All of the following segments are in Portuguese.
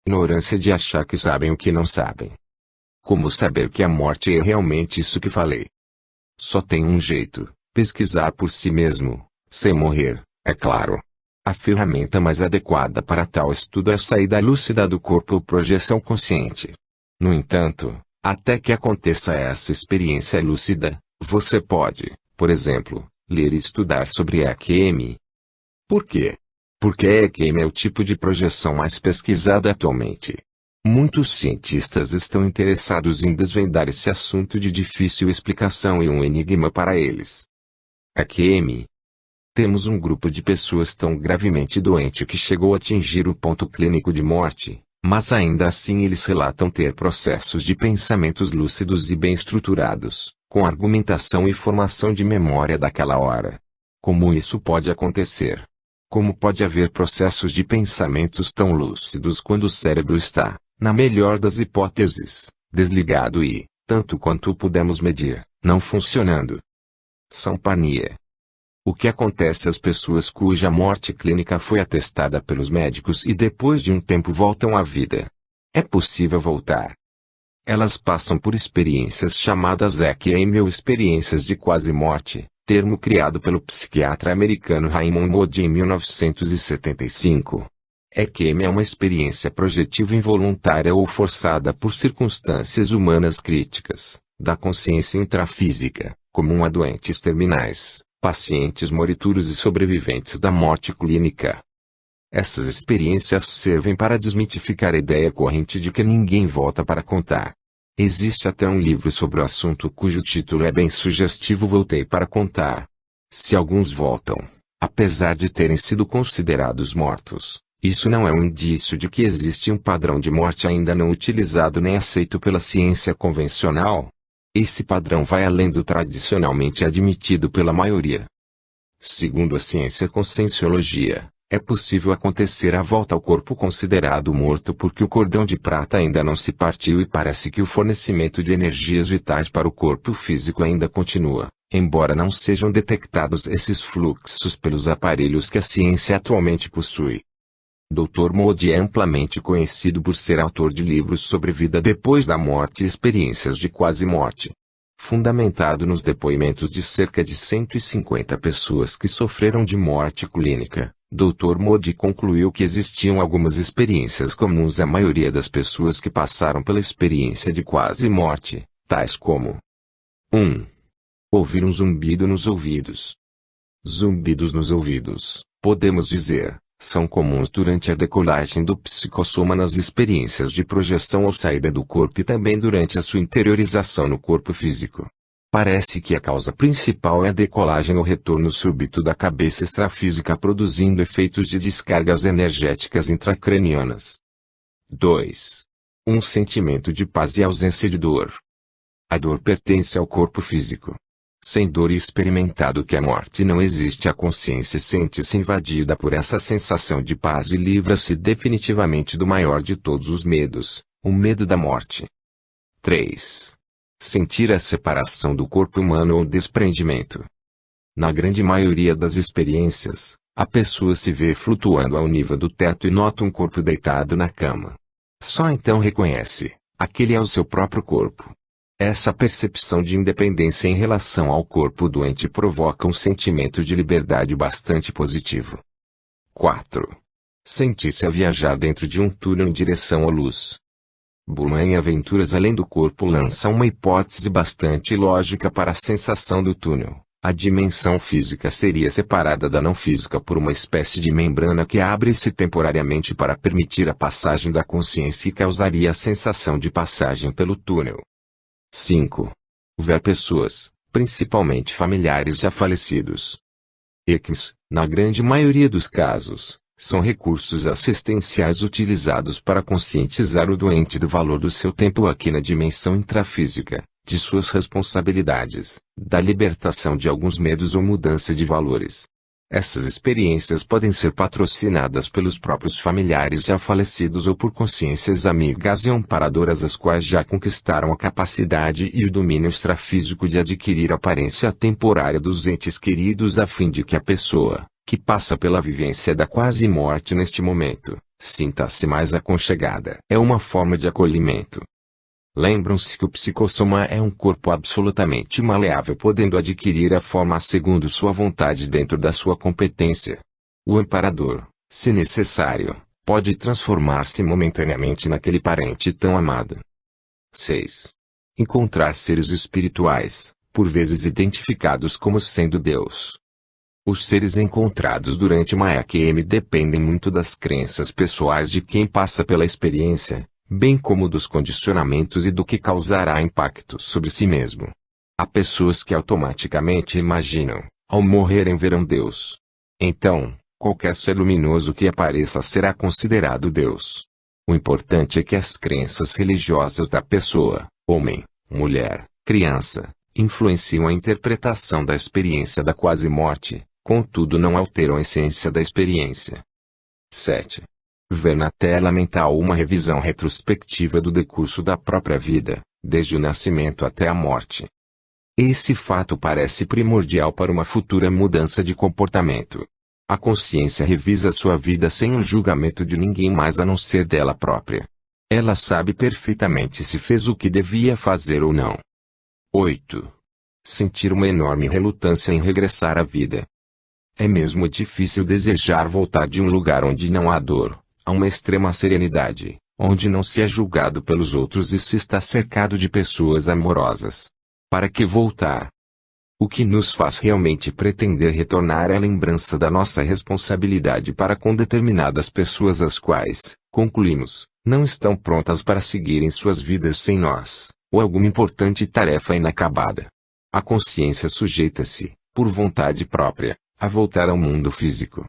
Ignorância de achar que sabem o que não sabem. Como saber que a morte é realmente isso que falei? Só tem um jeito: pesquisar por si mesmo, sem morrer, é claro. A ferramenta mais adequada para tal estudo é a saída lúcida do corpo ou projeção consciente. No entanto, até que aconteça essa experiência lúcida, você pode, por exemplo, ler e estudar sobre EQM. Por quê? Porque EQM é o tipo de projeção mais pesquisada atualmente. Muitos cientistas estão interessados em desvendar esse assunto de difícil explicação e um enigma para eles. EQM. Temos um grupo de pessoas tão gravemente doente que chegou a atingir o ponto clínico de morte, mas ainda assim eles relatam ter processos de pensamentos lúcidos e bem estruturados, com argumentação e formação de memória daquela hora. Como isso pode acontecer? Como pode haver processos de pensamentos tão lúcidos quando o cérebro está, na melhor das hipóteses, desligado e, tanto quanto pudemos medir, não funcionando? São pania. O que acontece às pessoas cuja morte clínica foi atestada pelos médicos e depois de um tempo voltam à vida? É possível voltar. Elas passam por experiências chamadas EQM ou experiências de quase morte, termo criado pelo psiquiatra americano Raymond Moody em 1975. EQM é uma experiência projetiva involuntária ou forçada por circunstâncias humanas críticas, da consciência intrafísica, comum a doentes terminais, pacientes morituros e sobreviventes da morte clínica. Essas experiências servem para desmitificar a ideia corrente de que ninguém volta para contar. Existe até um livro sobre o assunto cujo título é bem sugestivo: Voltei para contar. Se alguns voltam, apesar de terem sido considerados mortos, isso não é um indício de que existe um padrão de morte ainda não utilizado nem aceito pela ciência convencional. Esse padrão vai além do tradicionalmente admitido pela maioria. Segundo a ciência conscienciologia, é possível acontecer a volta ao corpo considerado morto porque o cordão de prata ainda não se partiu e parece que o fornecimento de energias vitais para o corpo físico ainda continua, embora não sejam detectados esses fluxos pelos aparelhos que a ciência atualmente possui. Dr. Moody é amplamente conhecido por ser autor de livros sobre vida depois da morte e experiências de quase morte. Fundamentado nos depoimentos de cerca de 150 pessoas que sofreram de morte clínica, Dr. Moody concluiu que existiam algumas experiências comuns à maioria das pessoas que passaram pela experiência de quase morte, tais como 1. Ouvir um zumbido nos ouvidos. Zumbidos nos ouvidos, podemos dizer, são comuns durante a decolagem do psicossoma nas experiências de projeção ou saída do corpo e também durante a sua interiorização no corpo físico. Parece que a causa principal é a decolagem ou retorno súbito da cabeça extrafísica produzindo efeitos de descargas energéticas intracranianas. 2. Um sentimento de paz e ausência de dor. A dor pertence ao corpo físico. Sem dor e experimentado que a morte não existe, a consciência sente-se invadida por essa sensação de paz e livra-se definitivamente do maior de todos os medos, o medo da morte. 3. Sentir a separação do corpo humano ou o desprendimento. Na grande maioria das experiências, a pessoa se vê flutuando ao nível do teto e nota um corpo deitado na cama. Só então reconhece, aquele é o seu próprio corpo. Essa percepção de independência em relação ao corpo doente provoca um sentimento de liberdade bastante positivo. 4. Sentir-se a viajar dentro de um túnel em direção à luz. Bulman em Aventuras Além do Corpo lança uma hipótese bastante lógica para a sensação do túnel. A dimensão física seria separada da não física por uma espécie de membrana que abre-se temporariamente para permitir a passagem da consciência e causaria a sensação de passagem pelo túnel. 5. Ver pessoas, principalmente familiares já falecidos. EQMs, na grande maioria dos casos, são recursos assistenciais utilizados para conscientizar o doente do valor do seu tempo aqui na dimensão intrafísica, de suas responsabilidades, da libertação de alguns medos ou mudança de valores. Essas experiências podem ser patrocinadas pelos próprios familiares já falecidos ou por consciências amigas e amparadoras as quais já conquistaram a capacidade e o domínio extrafísico de adquirir a aparência temporária dos entes queridos a fim de que a pessoa, que passa pela vivência da quase morte neste momento, Sinta-se mais aconchegada. É uma forma de acolhimento. Lembram-se que o psicossoma é um corpo absolutamente maleável, podendo adquirir a forma segundo sua vontade dentro da sua competência. O amparador, se necessário, pode transformar-se momentaneamente naquele parente tão amado. 6. Encontrar seres espirituais, por vezes identificados como sendo Deus. Os seres encontrados durante uma EQM dependem muito das crenças pessoais de quem passa pela experiência, bem como dos condicionamentos e do que causará impacto sobre si mesmo. Há pessoas que automaticamente imaginam, ao morrerem verão Deus. Então, qualquer ser luminoso que apareça será considerado Deus. O importante é que as crenças religiosas da pessoa, homem, mulher, criança, influenciam a interpretação da experiência da quase-morte, contudo não alteram a essência da experiência. 7. Ver na tela mental uma revisão retrospectiva do decurso da própria vida, desde o nascimento até a morte. Esse fato parece primordial para uma futura mudança de comportamento. A consciência revisa sua vida sem o julgamento de ninguém mais a não ser dela própria. Ela sabe perfeitamente se fez o que devia fazer ou não. 8. Sentir uma enorme relutância em regressar à vida. É mesmo difícil desejar voltar de um lugar onde não há dor, a uma extrema serenidade, onde não se é julgado pelos outros e se está cercado de pessoas amorosas. Para que voltar? O que nos faz realmente pretender retornar é a lembrança da nossa responsabilidade para com determinadas pessoas as quais, concluímos, não estão prontas para seguirem suas vidas sem nós, ou alguma importante tarefa inacabada. A consciência sujeita-se, por vontade própria, a voltar ao mundo físico.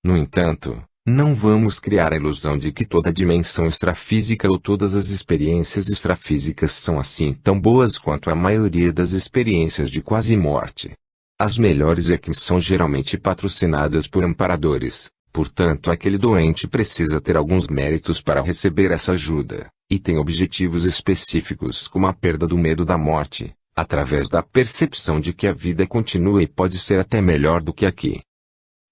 No entanto, não vamos criar a ilusão de que toda a dimensão extrafísica ou todas as experiências extrafísicas são assim tão boas quanto a maioria das experiências de quase-morte. As melhores EQs são geralmente patrocinadas por amparadores, portanto aquele doente precisa ter alguns méritos para receber essa ajuda, e tem objetivos específicos como a perda do medo da morte, através da percepção de que a vida continua e pode ser até melhor do que aqui.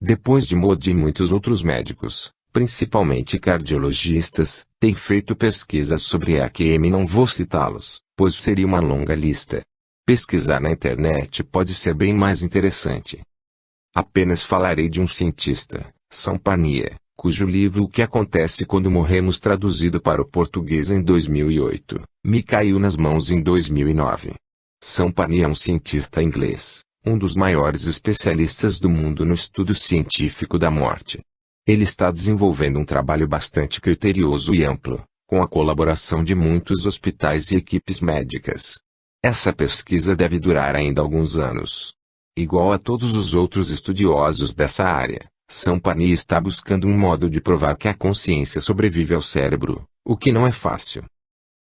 Depois de Modi e muitos outros médicos, principalmente cardiologistas, têm feito pesquisas sobre EQM. Não vou citá-los, pois seria uma longa lista. Pesquisar na internet pode ser bem mais interessante. Apenas falarei de um cientista, Sampania, cujo livro O que acontece quando morremos, traduzido para o português em 2008, me caiu nas mãos em 2009. Sampania é um cientista inglês, um dos maiores especialistas do mundo no estudo científico da morte. Ele está desenvolvendo um trabalho bastante criterioso e amplo, com a colaboração de muitos hospitais e equipes médicas. Essa pesquisa deve durar ainda alguns anos. Igual a todos os outros estudiosos dessa área, Sampania está buscando um modo de provar que a consciência sobrevive ao cérebro, o que não é fácil.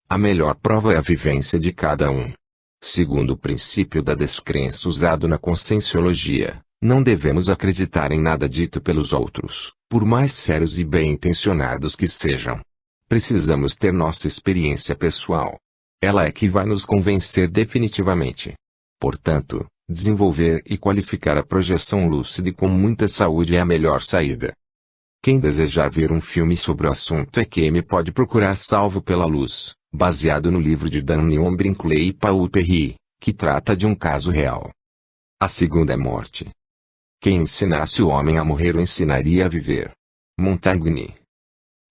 A melhor prova é a vivência de cada um. Segundo o princípio da descrença usado na conscienciologia, não devemos acreditar em nada dito pelos outros, por mais sérios e bem-intencionados que sejam. Precisamos ter nossa experiência pessoal. Ela é que vai nos convencer definitivamente. Portanto, desenvolver e qualificar a projeção lúcida com muita saúde é a melhor saída. Quem desejar ver um filme sobre o assunto EQM pode procurar Salvo pela Luz, baseado no livro de Daniel Brinkley e Paul Perry, que trata de um caso real. A segunda é morte. Quem ensinasse o homem a morrer o ensinaria a viver. Montaigne.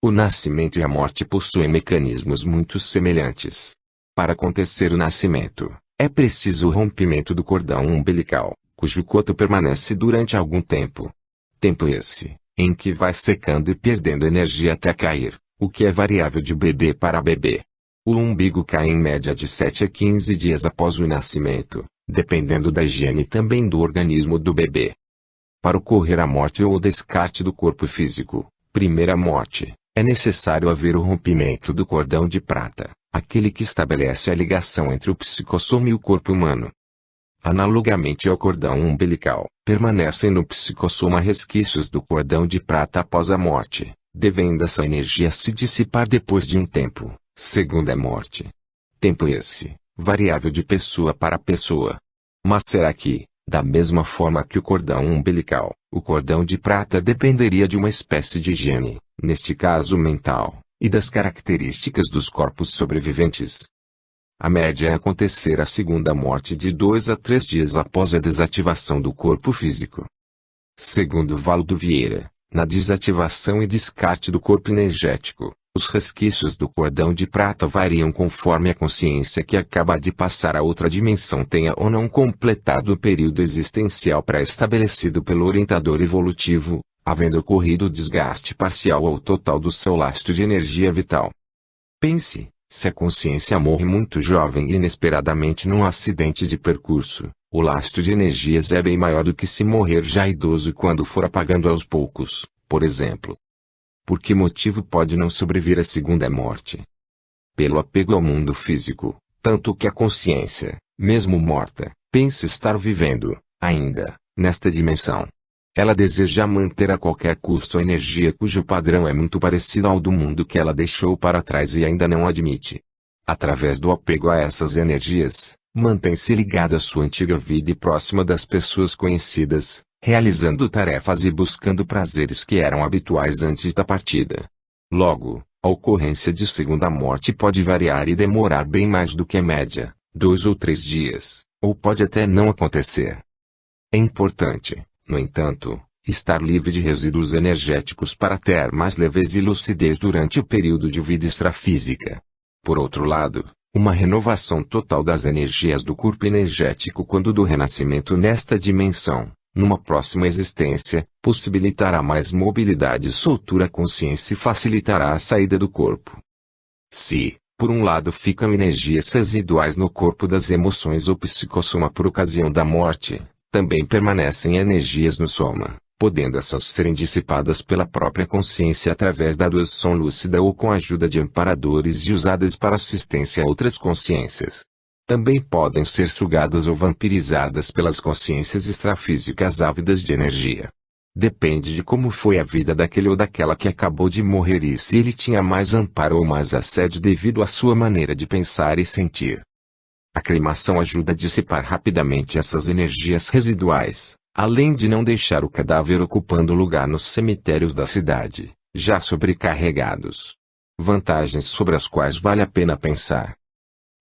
O nascimento e a morte possuem mecanismos muito semelhantes. Para acontecer o nascimento, é preciso o rompimento do cordão umbilical, cujo coto permanece durante algum tempo. Tempo esse, em que vai secando e perdendo energia até cair, o que é variável de bebê para bebê. O umbigo cai em média de 7 a 15 dias após o nascimento, dependendo da higiene e também do organismo do bebê. Para ocorrer a morte ou o descarte do corpo físico, primeira morte, é necessário haver o rompimento do cordão de prata, aquele que estabelece a ligação entre o psicossoma e o corpo humano. Analogamente ao cordão umbilical, permanecem no psicossoma resquícios do cordão de prata após a morte, devendo essa energia se dissipar depois de um tempo. Segunda morte. Tempo esse, variável de pessoa para pessoa. Mas será que, Da mesma forma que o cordão umbilical, o cordão de prata dependeria de uma espécie de higiene, neste caso mental, e das características dos corpos sobreviventes. A média é acontecer a segunda morte de 2 a 3 dias após a desativação do corpo físico. Segundo Valdo Vieira, na desativação e descarte do corpo energético, os resquícios do cordão de prata variam conforme a consciência que acaba de passar a outra dimensão tenha ou não completado o período existencial pré-estabelecido pelo orientador evolutivo, havendo ocorrido o desgaste parcial ou total do seu lastro de energia vital. Pense, se a consciência morre muito jovem e inesperadamente num acidente de percurso, o lastro de energias é bem maior do que se morrer já idoso quando for apagando aos poucos, por exemplo. Por que motivo pode não sobreviver à segunda morte? Pelo apego ao mundo físico, tanto que a consciência, mesmo morta, pensa estar vivendo, ainda, nesta dimensão. Ela deseja manter a qualquer custo a energia cujo padrão é muito parecido ao do mundo que ela deixou para trás e ainda não admite. Através do apego a essas energias, mantém-se ligada à sua antiga vida e próxima das pessoas conhecidas, realizando tarefas e buscando prazeres que eram habituais antes da partida. Logo, a ocorrência de segunda morte pode variar e demorar bem mais do que a média, 2 ou 3 dias, ou pode até não acontecer. É importante, no entanto, estar livre de resíduos energéticos para ter mais leveza e lucidez durante o período de vida extrafísica. Por outro lado, uma renovação total das energias do corpo energético quando do renascimento nesta dimensão, numa próxima existência, possibilitará mais mobilidade e soltura à consciência e facilitará a saída do corpo. Se, por um lado ficam energias residuais no corpo das emoções ou psicossoma por ocasião da morte, também permanecem energias no soma, podendo essas serem dissipadas pela própria consciência através da doação lúcida ou com a ajuda de amparadores e usadas para assistência a outras consciências. Também podem ser sugadas ou vampirizadas pelas consciências extrafísicas ávidas de energia. Depende de como foi a vida daquele ou daquela que acabou de morrer e se ele tinha mais amparo ou mais assédio devido à sua maneira de pensar e sentir. A cremação ajuda a dissipar rapidamente essas energias residuais, além de não deixar o cadáver ocupando lugar nos cemitérios da cidade, já sobrecarregados. Vantagens sobre as quais vale a pena pensar.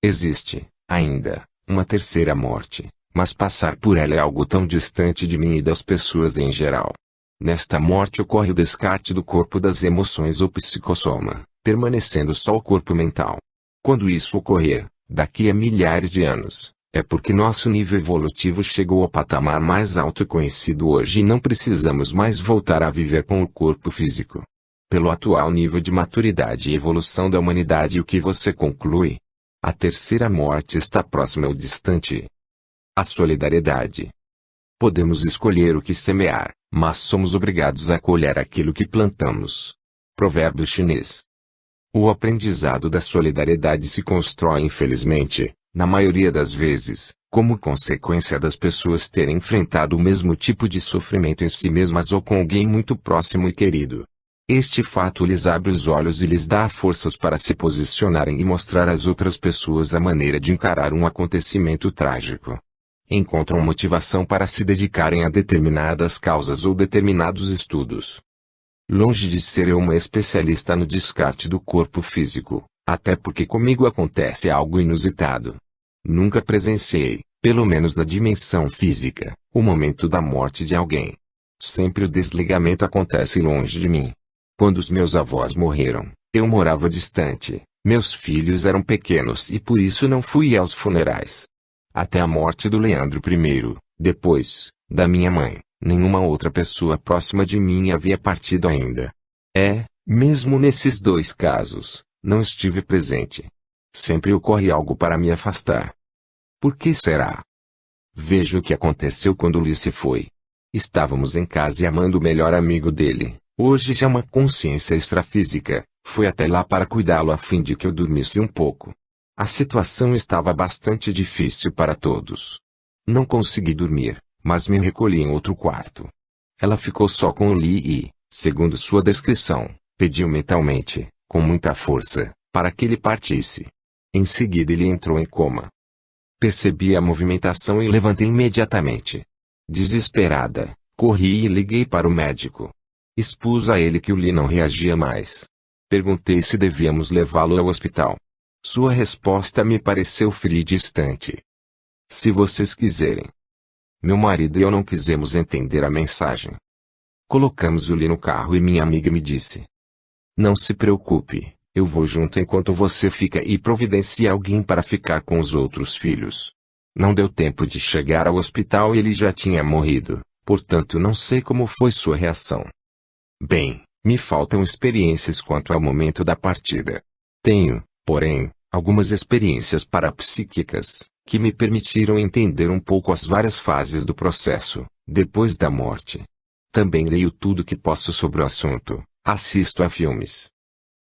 Existe, ainda, uma terceira morte, mas passar por ela é algo tão distante de mim e das pessoas em geral. Nesta morte ocorre o descarte do corpo das emoções ou psicossoma, permanecendo só o corpo mental. Quando isso ocorrer, daqui a milhares de anos, é porque nosso nível evolutivo chegou ao patamar mais alto conhecido hoje e não precisamos mais voltar a viver com o corpo físico. Pelo atual nível de maturidade e evolução da humanidade, o que você conclui? A terceira morte está próxima ou distante? A solidariedade. Podemos escolher o que semear, mas somos obrigados a colher aquilo que plantamos. Provérbio chinês. O aprendizado da solidariedade se constrói infelizmente, na maioria das vezes, como consequência das pessoas terem enfrentado o mesmo tipo de sofrimento em si mesmas ou com alguém muito próximo e querido. Este fato lhes abre os olhos e lhes dá forças para se posicionarem e mostrar às outras pessoas a maneira de encarar um acontecimento trágico. Encontram motivação para se dedicarem a determinadas causas ou determinados estudos. Longe de ser eu uma especialista no descarte do corpo físico, até porque comigo acontece algo inusitado. Nunca presenciei, pelo menos na dimensão física, o momento da morte de alguém. Sempre o desligamento acontece longe de mim. Quando os meus avós morreram, eu morava distante, meus filhos eram pequenos e por isso não fui aos funerais. Até a morte do Leandro I, depois, da minha mãe, nenhuma outra pessoa próxima de mim havia partido ainda. Mesmo nesses 2 casos, não estive presente. Sempre ocorre algo para me afastar. Por que será? Veja o que aconteceu quando Ulisses foi. Estávamos em casa e amando o melhor amigo dele, hoje já uma consciência extrafísica, foi até lá para cuidá-lo a fim de que eu dormisse um pouco. A situação estava bastante difícil para todos. Não consegui dormir, mas me recolhi em outro quarto. Ela ficou só com Lee e, segundo sua descrição, pediu mentalmente, com muita força, para que ele partisse. Em seguida ele entrou em coma. Percebi a movimentação e levantei imediatamente. Desesperada, corri e liguei para o médico. Expus a ele que o Lee não reagia mais. Perguntei se devíamos levá-lo ao hospital. Sua resposta me pareceu fria e distante. Se vocês quiserem. Meu marido e eu não quisemos entender a mensagem. Colocamos o Lee no carro e minha amiga me disse: não se preocupe, eu vou junto enquanto você fica e providencia alguém para ficar com os outros filhos. Não deu tempo de chegar ao hospital e ele já tinha morrido, portanto não sei como foi sua reação. Bem, me faltam experiências quanto ao momento da partida. Tenho, porém, algumas experiências parapsíquicas, que me permitiram entender um pouco as várias fases do processo, depois da morte. Também leio tudo que posso sobre o assunto, assisto a filmes.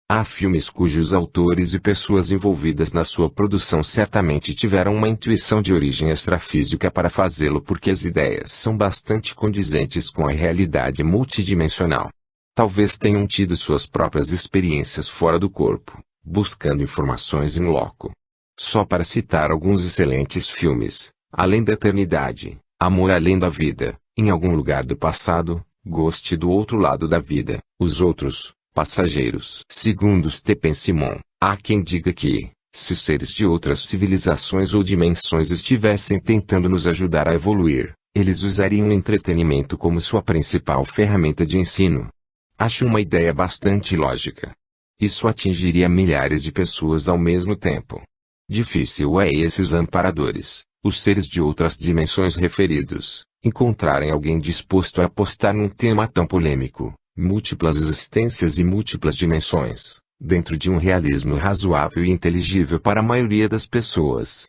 Há filmes cujos autores e pessoas envolvidas na sua produção certamente tiveram uma intuição de origem extrafísica para fazê-lo porque as ideias são bastante condizentes com a realidade multidimensional. Talvez tenham tido suas próprias experiências fora do corpo, buscando informações in loco. Só para citar alguns excelentes filmes: Além da Eternidade, Amor Além da Vida, Em Algum Lugar do Passado, Ghost do Outro Lado da Vida, Os Outros, Passageiros. Segundo Stephen Simon, há quem diga que, se seres de outras civilizações ou dimensões estivessem tentando nos ajudar a evoluir, eles usariam o entretenimento como sua principal ferramenta de ensino. Acho uma ideia bastante lógica. Isso atingiria milhares de pessoas ao mesmo tempo. Difícil é esses amparadores, os seres de outras dimensões referidos, encontrarem alguém disposto a apostar num tema tão polêmico, múltiplas existências e múltiplas dimensões, dentro de um realismo razoável e inteligível para a maioria das pessoas.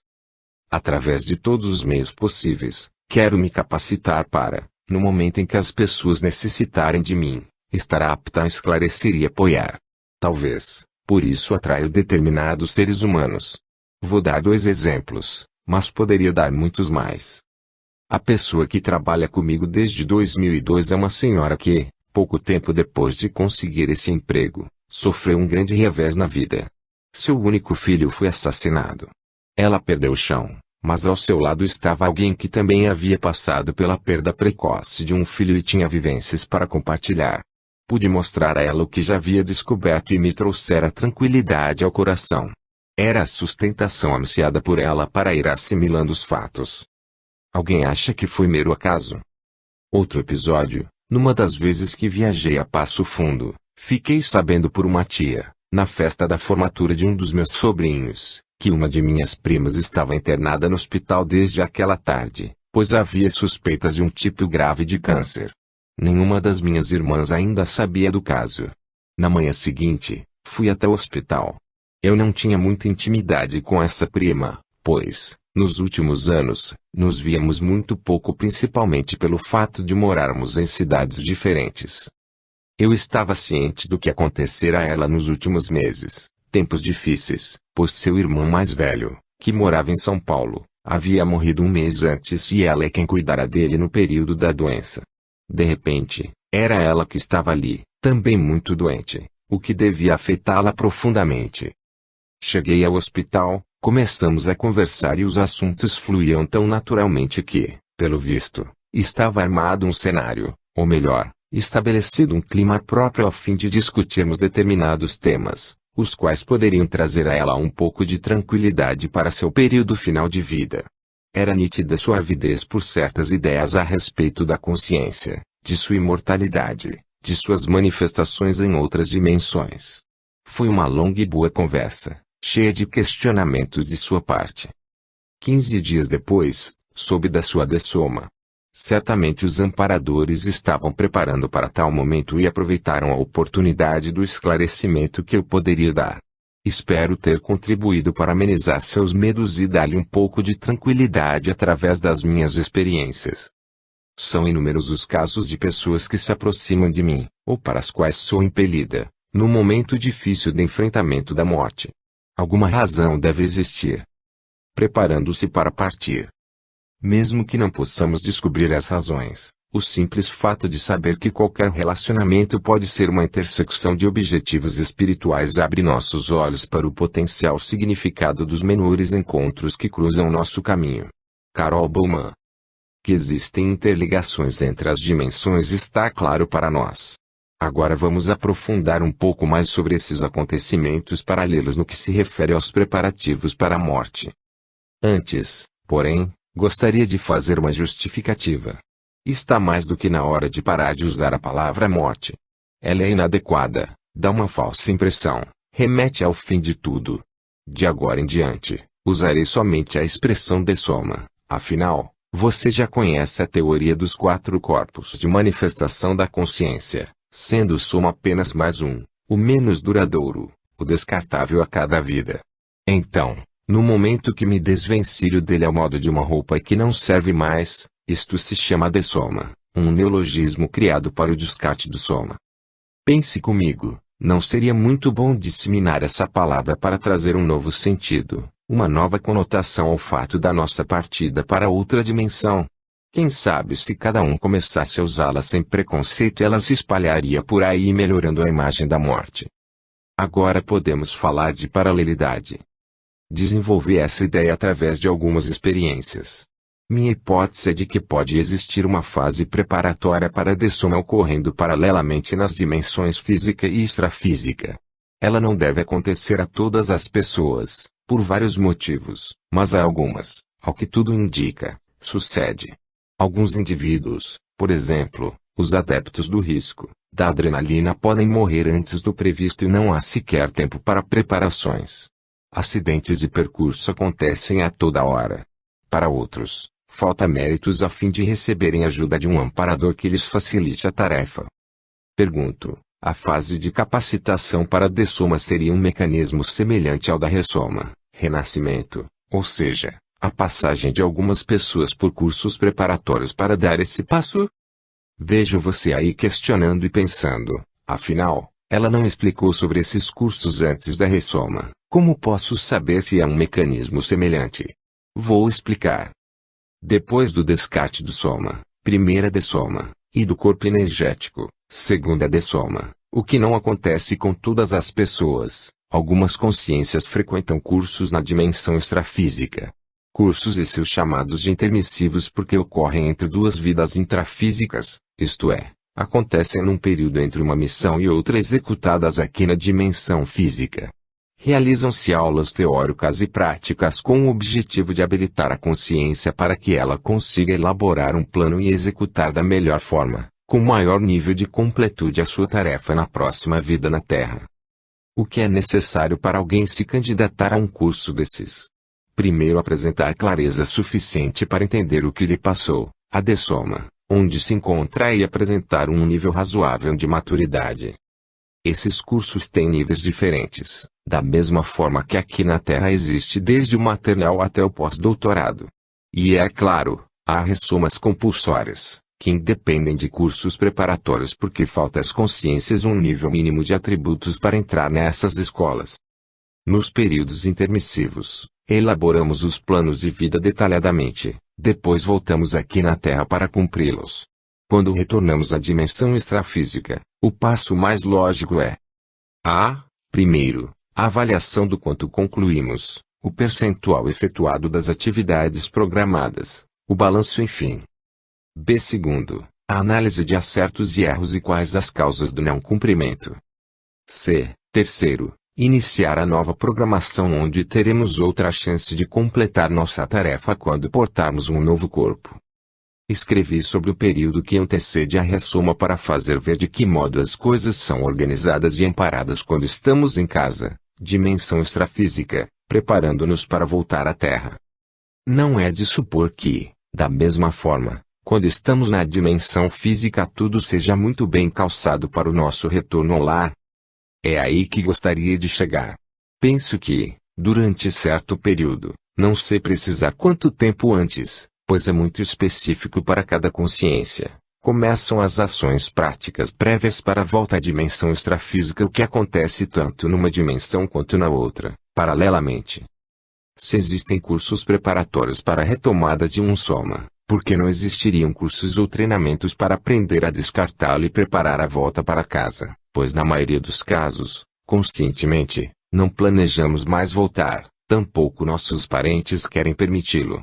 Através de todos os meios possíveis, quero me capacitar para, no momento em que as pessoas necessitarem de mim, estar apta a esclarecer e apoiar. Talvez, por isso atraio determinados seres humanos. Vou dar 2 exemplos, mas poderia dar muitos mais. A pessoa que trabalha comigo desde 2002 é uma senhora que, pouco tempo depois de conseguir esse emprego, sofreu um grande revés na vida. Seu único filho foi assassinado. Ela perdeu o chão, mas ao seu lado estava alguém que também havia passado pela perda precoce de um filho e tinha vivências para compartilhar. Pude mostrar a ela o que já havia descoberto e me trouxera tranquilidade ao coração. Era a sustentação anunciada por ela para ir assimilando os fatos. Alguém acha que foi mero acaso? Outro episódio: numa das vezes que viajei a Passo Fundo, fiquei sabendo por uma tia, na festa da formatura de um dos meus sobrinhos, que uma de minhas primas estava internada no hospital desde aquela tarde, pois havia suspeitas de um tipo grave de câncer. Nenhuma das minhas irmãs ainda sabia do caso. Na manhã seguinte, fui até o hospital. Eu não tinha muita intimidade com essa prima, pois, nos últimos anos, nos víamos muito pouco, principalmente pelo fato de morarmos em cidades diferentes. Eu estava ciente do que acontecera a ela nos últimos meses, tempos difíceis, pois seu irmão mais velho, que morava em São Paulo, havia morrido um mês antes e ela é quem cuidara dele no período da doença. De repente, era ela que estava ali, também muito doente, o que devia afetá-la profundamente. Cheguei ao hospital, começamos a conversar e os assuntos fluíam tão naturalmente que, pelo visto, estava armado um cenário, ou melhor, estabelecido um clima próprio a fim de discutirmos determinados temas, os quais poderiam trazer a ela um pouco de tranquilidade para seu período final de vida. Era nítida sua avidez por certas ideias a respeito da consciência, de sua imortalidade, de suas manifestações em outras dimensões. Foi uma longa e boa conversa, cheia de questionamentos de sua parte. 15 dias depois, soube da sua dessoma. Certamente os amparadores estavam preparando para tal momento e aproveitaram a oportunidade do esclarecimento que eu poderia dar. Espero ter contribuído para amenizar seus medos e dar-lhe um pouco de tranquilidade através das minhas experiências. São inúmeros os casos de pessoas que se aproximam de mim, ou para as quais sou impelida, no momento difícil de enfrentamento da morte. Alguma razão deve existir. Preparando-se para partir. Mesmo que não possamos descobrir as razões, o simples fato de saber que qualquer relacionamento pode ser uma intersecção de objetivos espirituais abre nossos olhos para o potencial significado dos menores encontros que cruzam nosso caminho. Carol Bowman. Que existem interligações entre as dimensões está claro para nós. Agora vamos aprofundar um pouco mais sobre esses acontecimentos paralelos no que se refere aos preparativos para a morte. Antes, porém, gostaria de fazer uma justificativa. Está mais do que na hora de parar de usar a palavra morte. Ela é inadequada, dá uma falsa impressão, remete ao fim de tudo. De agora em diante, usarei somente a expressão de soma, afinal, você já conhece a teoria dos 4 corpos de manifestação da consciência, sendo o soma apenas mais um, o menos duradouro, o descartável a cada vida. Então, no momento que me desvencilho dele ao modo de uma roupa que não serve mais, isto se chama dessoma, um neologismo criado para o descarte do soma. Pense comigo, não seria muito bom disseminar essa palavra para trazer um novo sentido, uma nova conotação ao fato da nossa partida para outra dimensão? Quem sabe se cada um começasse a usá-la sem preconceito, ela se espalharia por aí melhorando a imagem da morte. Agora podemos falar de paralelidade. Desenvolvi essa ideia através de algumas experiências. Minha hipótese é de que pode existir uma fase preparatória para a dessoma ocorrendo paralelamente nas dimensões física e extrafísica. Ela não deve acontecer a todas as pessoas, por vários motivos, mas a algumas, ao que tudo indica, sucede. Alguns indivíduos, por exemplo, os adeptos do risco, da adrenalina, podem morrer antes do previsto e não há sequer tempo para preparações. Acidentes de percurso acontecem a toda hora. Para outros, falta méritos a fim de receberem ajuda de um amparador que lhes facilite a tarefa. Pergunto, a fase de capacitação para a dessoma seria um mecanismo semelhante ao da ressoma, renascimento, ou seja, a passagem de algumas pessoas por cursos preparatórios para dar esse passo? Vejo você aí questionando e pensando, afinal, ela não explicou sobre esses cursos antes da ressoma, como posso saber se é um mecanismo semelhante? Vou explicar. Depois do descarte do soma, primeira dessoma, e do corpo energético, segunda dessoma, o que não acontece com todas as pessoas, algumas consciências frequentam cursos na dimensão extrafísica. Cursos esses chamados de intermissivos porque ocorrem entre duas vidas intrafísicas, isto é, acontecem num período entre uma missão e outra executadas aqui na dimensão física. Realizam-se aulas teóricas e práticas com o objetivo de habilitar a consciência para que ela consiga elaborar um plano e executar da melhor forma, com maior nível de completude a sua tarefa na próxima vida na Terra. O que é necessário para alguém se candidatar a um curso desses? Primeiro, apresentar clareza suficiente para entender o que lhe passou, a dessoma, onde se encontra e apresentar um nível razoável de maturidade. Esses cursos têm níveis diferentes, da mesma forma que aqui na Terra existe desde o maternal até o pós-doutorado. E é claro, há ressomas compulsórias, que independem de cursos preparatórios porque falta às consciências um nível mínimo de atributos para entrar nessas escolas. Nos períodos intermissivos, elaboramos os planos de vida detalhadamente, depois voltamos aqui na Terra para cumpri-los. Quando retornamos à dimensão extrafísica, o passo mais lógico é a. Primeiro, a avaliação do quanto concluímos, o percentual efetuado das atividades programadas, o balanço enfim. B. Segundo, a análise de acertos e erros e quais as causas do não cumprimento. C. Terceiro, iniciar a nova programação onde teremos outra chance de completar nossa tarefa quando portarmos um novo corpo. Escrevi sobre o período que antecede a ressoma para fazer ver de que modo as coisas são organizadas e amparadas quando estamos em casa, dimensão extrafísica, preparando-nos para voltar à Terra. Não é de supor que, da mesma forma, quando estamos na dimensão física tudo seja muito bem calçado para o nosso retorno ao lar. É aí que gostaria de chegar. Penso que, durante certo período, não sei precisar quanto tempo antes, pois é muito específico para cada consciência, começam as ações práticas prévias para a volta à dimensão extrafísica, o que acontece tanto numa dimensão quanto na outra, paralelamente. Se existem cursos preparatórios para a retomada de um soma, por que não existiriam cursos ou treinamentos para aprender a descartá-lo e preparar a volta para casa? Pois na maioria dos casos, conscientemente, não planejamos mais voltar, tampouco nossos parentes querem permiti-lo.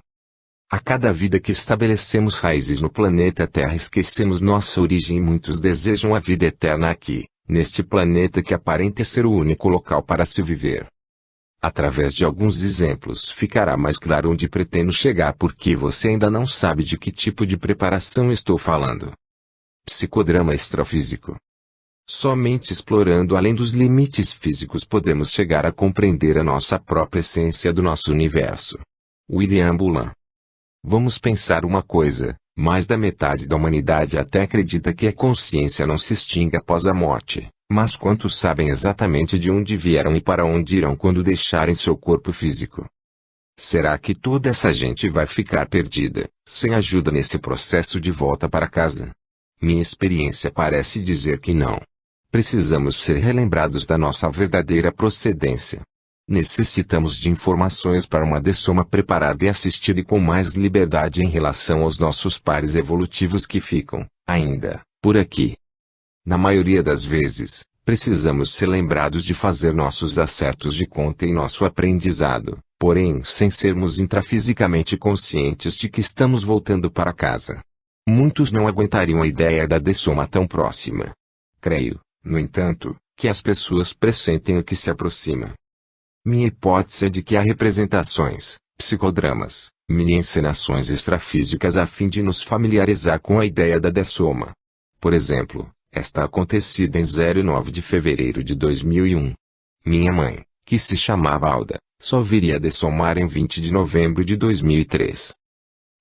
A cada vida que estabelecemos raízes no planeta Terra, esquecemos nossa origem e muitos desejam a vida eterna aqui, neste planeta que aparenta ser o único local para se viver. Através de alguns exemplos ficará mais claro onde pretendo chegar, porque você ainda não sabe de que tipo de preparação estou falando. Psicodrama extrafísico. Somente explorando além dos limites físicos podemos chegar a compreender a nossa própria essência do nosso universo. William Bulan. Vamos pensar uma coisa: mais da metade da humanidade até acredita que a consciência não se extingue após a morte, mas quantos sabem exatamente de onde vieram e para onde irão quando deixarem seu corpo físico? Será que toda essa gente vai ficar perdida, sem ajuda nesse processo de volta para casa? Minha experiência parece dizer que não. Precisamos ser relembrados da nossa verdadeira procedência. Necessitamos de informações para uma dessoma preparada e assistida e com mais liberdade em relação aos nossos pares evolutivos que ficam, ainda, por aqui. Na maioria das vezes, precisamos ser lembrados de fazer nossos acertos de conta em nosso aprendizado, porém sem sermos intrafisicamente conscientes de que estamos voltando para casa. Muitos não aguentariam a ideia da dessoma tão próxima. Creio, no entanto, que as pessoas pressentem o que se aproxima. Minha hipótese é de que há representações, psicodramas, mini-encenações extrafísicas a fim de nos familiarizar com a ideia da dessoma. Por exemplo, esta acontecida em 09 de fevereiro de 2001. Minha mãe, que se chamava Alda, só viria a dessomar em 20 de novembro de 2003.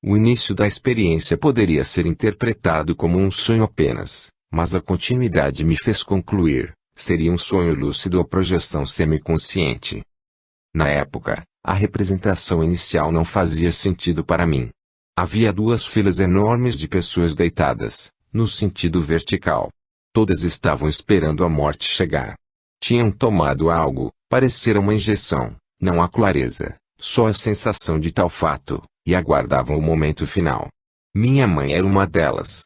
O início da experiência poderia ser interpretado como um sonho apenas, mas a continuidade me fez concluir: seria um sonho lúcido ou projeção semiconsciente. Na época, a representação inicial não fazia sentido para mim. Havia duas filas enormes de pessoas deitadas, no sentido vertical. Todas estavam esperando a morte chegar. Tinham tomado algo, parecia uma injeção, não há clareza, só a sensação de tal fato, e aguardavam o momento final. Minha mãe era uma delas.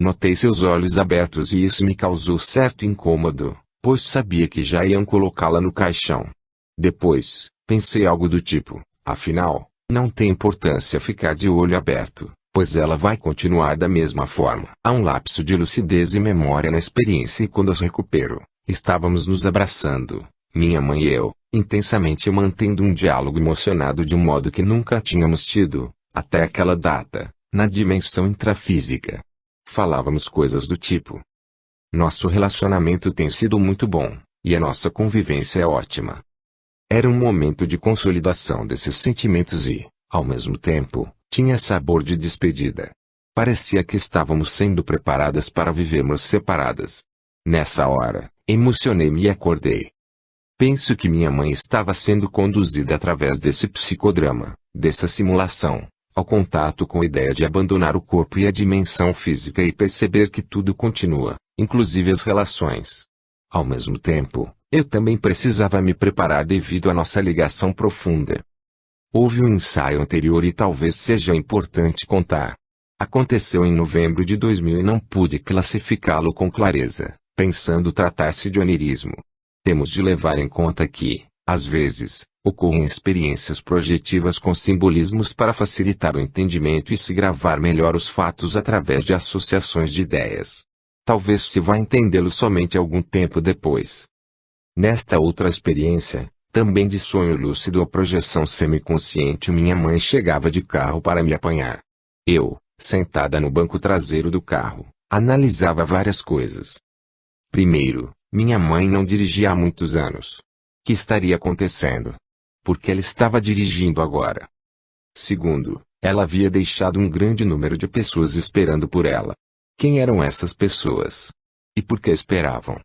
Notei seus olhos abertos e isso me causou certo incômodo, pois sabia que já iam colocá-la no caixão. Depois, pensei algo do tipo: afinal, não tem importância ficar de olho aberto, pois ela vai continuar da mesma forma. Há um lapso de lucidez e memória na experiência e quando as recupero, estávamos nos abraçando, minha mãe e eu, intensamente mantendo um diálogo emocionado de um modo que nunca tínhamos tido, até aquela data, na dimensão intrafísica. Falávamos coisas do tipo: nosso relacionamento tem sido muito bom, e a nossa convivência é ótima. Era um momento de consolidação desses sentimentos e, ao mesmo tempo, tinha sabor de despedida. Parecia que estávamos sendo preparadas para vivermos separadas. Nessa hora, emocionei-me e acordei. Penso que minha mãe estava sendo conduzida através desse psicodrama, dessa simulação, ao contato com a ideia de abandonar o corpo e a dimensão física e perceber que tudo continua, inclusive as relações. Ao mesmo tempo, eu também precisava me preparar devido à nossa ligação profunda. Houve um ensaio anterior e talvez seja importante contar. Aconteceu em novembro de 2000 e não pude classificá-lo com clareza, pensando tratar-se de onirismo. Temos de levar em conta que, às vezes, ocorrem experiências projetivas com simbolismos para facilitar o entendimento e se gravar melhor os fatos através de associações de ideias. Talvez se vá entendê-lo somente algum tempo depois. Nesta outra experiência, também de sonho lúcido ou projeção semiconsciente, minha mãe chegava de carro para me apanhar. Eu, sentada no banco traseiro do carro, analisava várias coisas. Primeiro, minha mãe não dirigia há muitos anos. O que estaria acontecendo? Por que ela estava dirigindo agora? Segundo, ela havia deixado um grande número de pessoas esperando por ela. Quem eram essas pessoas? E por que esperavam?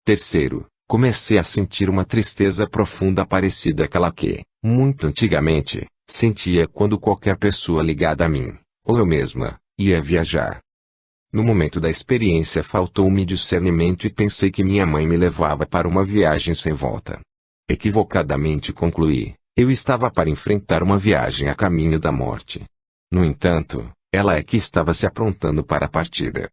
Terceiro, comecei a sentir uma tristeza profunda parecida àquela que, muito antigamente, sentia quando qualquer pessoa ligada a mim, ou eu mesma, ia viajar. No momento da experiência faltou-me discernimento e pensei que minha mãe me levava para uma viagem sem volta. Equivocadamente concluí: eu estava para enfrentar uma viagem a caminho da morte. No entanto, ela é que estava se aprontando para a partida.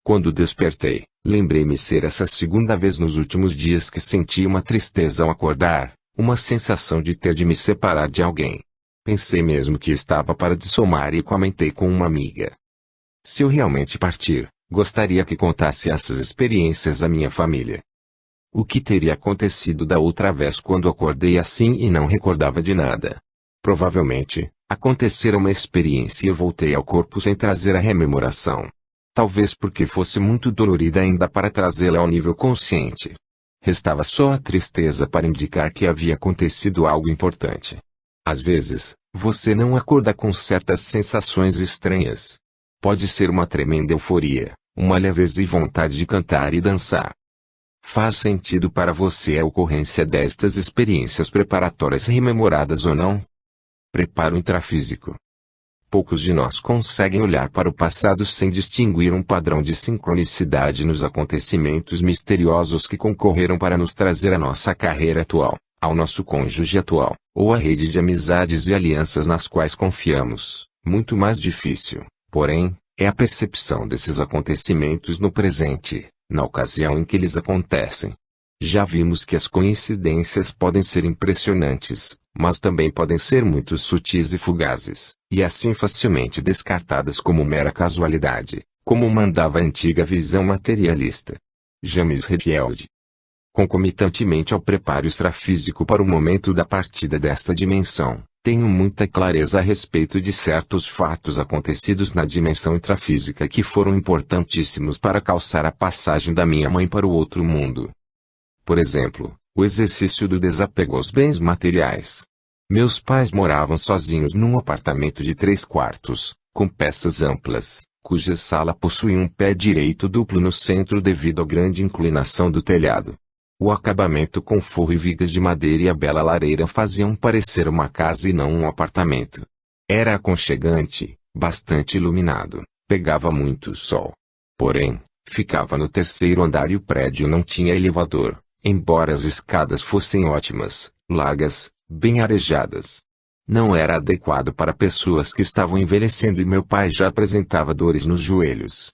Quando despertei, lembrei-me ser essa segunda vez nos últimos dias que senti uma tristeza ao acordar, uma sensação de ter de me separar de alguém. Pensei mesmo que estava para dessomar e comentei com uma amiga. Se eu realmente partir, gostaria que contasse essas experiências à minha família. O que teria acontecido da outra vez quando acordei assim e não recordava de nada? Provavelmente, acontecera uma experiência e eu voltei ao corpo sem trazer a rememoração. Talvez porque fosse muito dolorida ainda para trazê-la ao nível consciente. Restava só a tristeza para indicar que havia acontecido algo importante. Às vezes, você não acorda com certas sensações estranhas. Pode ser uma tremenda euforia, uma leveza e vontade de cantar e dançar. Faz sentido para você a ocorrência destas experiências preparatórias rememoradas ou não? Preparo intrafísico. Poucos de nós conseguem olhar para o passado sem distinguir um padrão de sincronicidade nos acontecimentos misteriosos que concorreram para nos trazer a nossa carreira atual, ao nosso cônjuge atual, ou a rede de amizades e alianças nas quais confiamos. Muito mais difícil, porém, é a percepção desses acontecimentos no presente, na ocasião em que eles acontecem. Já vimos que as coincidências podem ser impressionantes, mas também podem ser muito sutis e fugazes, e assim facilmente descartadas como mera casualidade, como mandava a antiga visão materialista. James Hetfield. Concomitantemente ao preparo extrafísico para o momento da partida desta dimensão, tenho muita clareza a respeito de certos fatos acontecidos na dimensão intrafísica que foram importantíssimos para calçar a passagem da minha mãe para o outro mundo. Por exemplo, o exercício do desapego aos bens materiais. Meus pais moravam sozinhos num apartamento de 3 quartos, com peças amplas, cuja sala possuía um pé direito duplo no centro devido à grande inclinação do telhado. O acabamento com forro e vigas de madeira e a bela lareira faziam parecer uma casa e não um apartamento. Era aconchegante, bastante iluminado, pegava muito sol. Porém, ficava no 3º andar e o prédio não tinha elevador, embora as escadas fossem ótimas, largas, bem arejadas. Não era adequado para pessoas que estavam envelhecendo e meu pai já apresentava dores nos joelhos.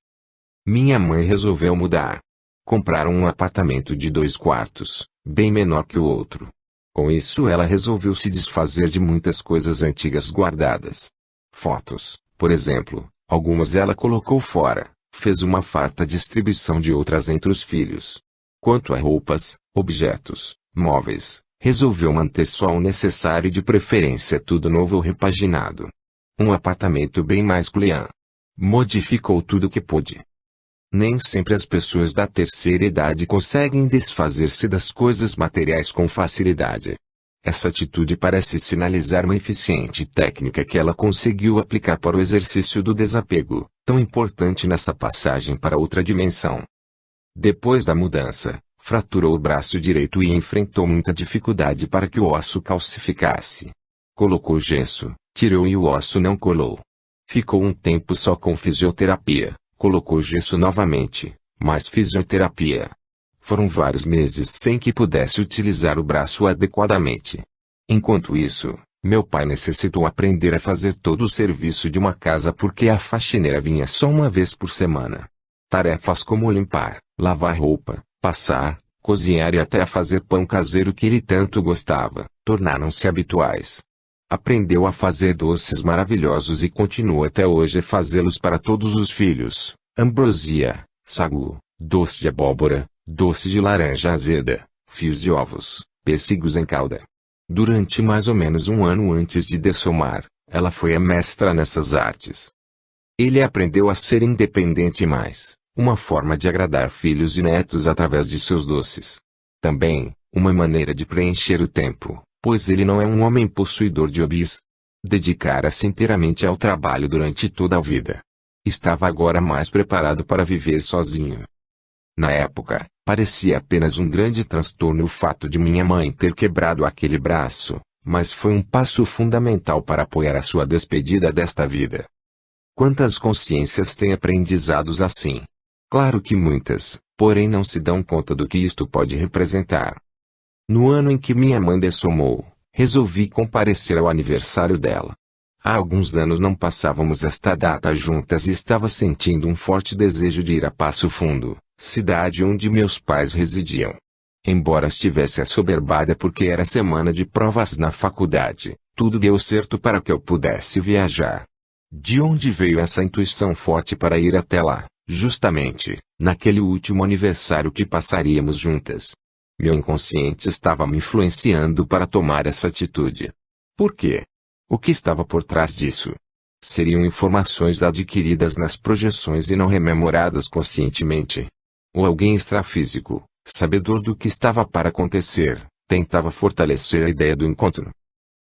Minha mãe resolveu mudar. Compraram um apartamento de 2 quartos, bem menor que o outro. Com isso ela resolveu se desfazer de muitas coisas antigas guardadas. Fotos, por exemplo, algumas ela colocou fora, fez uma farta distribuição de outras entre os filhos. Quanto a roupas, objetos, móveis, resolveu manter só o necessário e de preferência tudo novo ou repaginado. Um apartamento bem mais clean. Modificou tudo o que pôde. Nem sempre as pessoas da terceira idade conseguem desfazer-se das coisas materiais com facilidade. Essa atitude parece sinalizar uma eficiente técnica que ela conseguiu aplicar para o exercício do desapego, tão importante nessa passagem para outra dimensão. Depois da mudança, fraturou o braço direito e enfrentou muita dificuldade para que o osso calcificasse. Colocou gesso, tirou e o osso não colou. Ficou um tempo só com fisioterapia. Colocou gesso novamente, mais fisioterapia. Foram vários meses sem que pudesse utilizar o braço adequadamente. Enquanto isso, meu pai necessitou aprender a fazer todo o serviço de uma casa porque a faxineira vinha só uma vez por semana. Tarefas como limpar, lavar roupa, passar, cozinhar e até a fazer pão caseiro que ele tanto gostava, tornaram-se habituais. Aprendeu a fazer doces maravilhosos e continua até hoje a fazê-los para todos os filhos: ambrosia, sagu, doce de abóbora, doce de laranja azeda, fios de ovos, pêssegos em calda. Durante mais ou menos um ano antes de dessomar, ela foi a mestra nessas artes. Ele aprendeu a ser independente mais, uma forma de agradar filhos e netos através de seus doces. Também, uma maneira de preencher o tempo, pois ele não é um homem possuidor de hobbies. Dedicara-se inteiramente ao trabalho durante toda a vida. Estava agora mais preparado para viver sozinho. Na época, parecia apenas um grande transtorno o fato de minha mãe ter quebrado aquele braço, mas foi um passo fundamental para apoiar a sua despedida desta vida. Quantas consciências têm aprendizados assim? Claro que muitas, porém não se dão conta do que isto pode representar. No ano em que minha mãe dessomou, resolvi comparecer ao aniversário dela. Há alguns anos não passávamos esta data juntas e estava sentindo um forte desejo de ir a Passo Fundo, cidade onde meus pais residiam. Embora estivesse assoberbada porque era semana de provas na faculdade, Tudo deu certo para que eu pudesse viajar. De onde veio essa intuição forte para ir até lá? Justamente, naquele último aniversário que passaríamos juntas. Meu inconsciente estava me influenciando para tomar essa atitude. Por quê? O que estava por trás disso? Seriam informações adquiridas nas projeções e não rememoradas conscientemente. Ou alguém extrafísico, sabedor do que estava para acontecer, tentava fortalecer a ideia do encontro.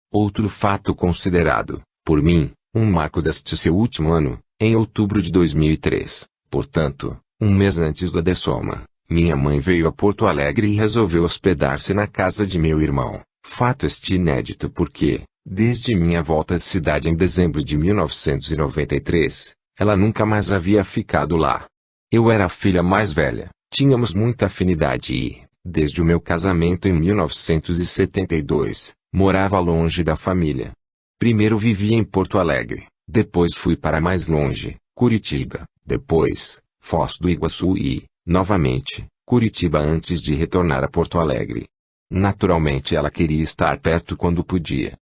Outro fato considerado, por mim, um marco deste seu último ano, em outubro de 2003, portanto, um mês antes da dessoma, minha mãe veio a Porto Alegre e resolveu hospedar-se na casa de meu irmão. Fato este inédito porque, desde minha volta à cidade em dezembro de 1993, ela nunca mais havia ficado lá. Eu era a filha mais velha, tínhamos muita afinidade e, desde o meu casamento em 1972, morava longe da família. Primeiro vivia em Porto Alegre, depois fui para mais longe, Curitiba, depois, Foz do Iguaçu e, novamente, Curitiba antes de retornar a Porto Alegre. Naturalmente ela queria estar perto quando podia.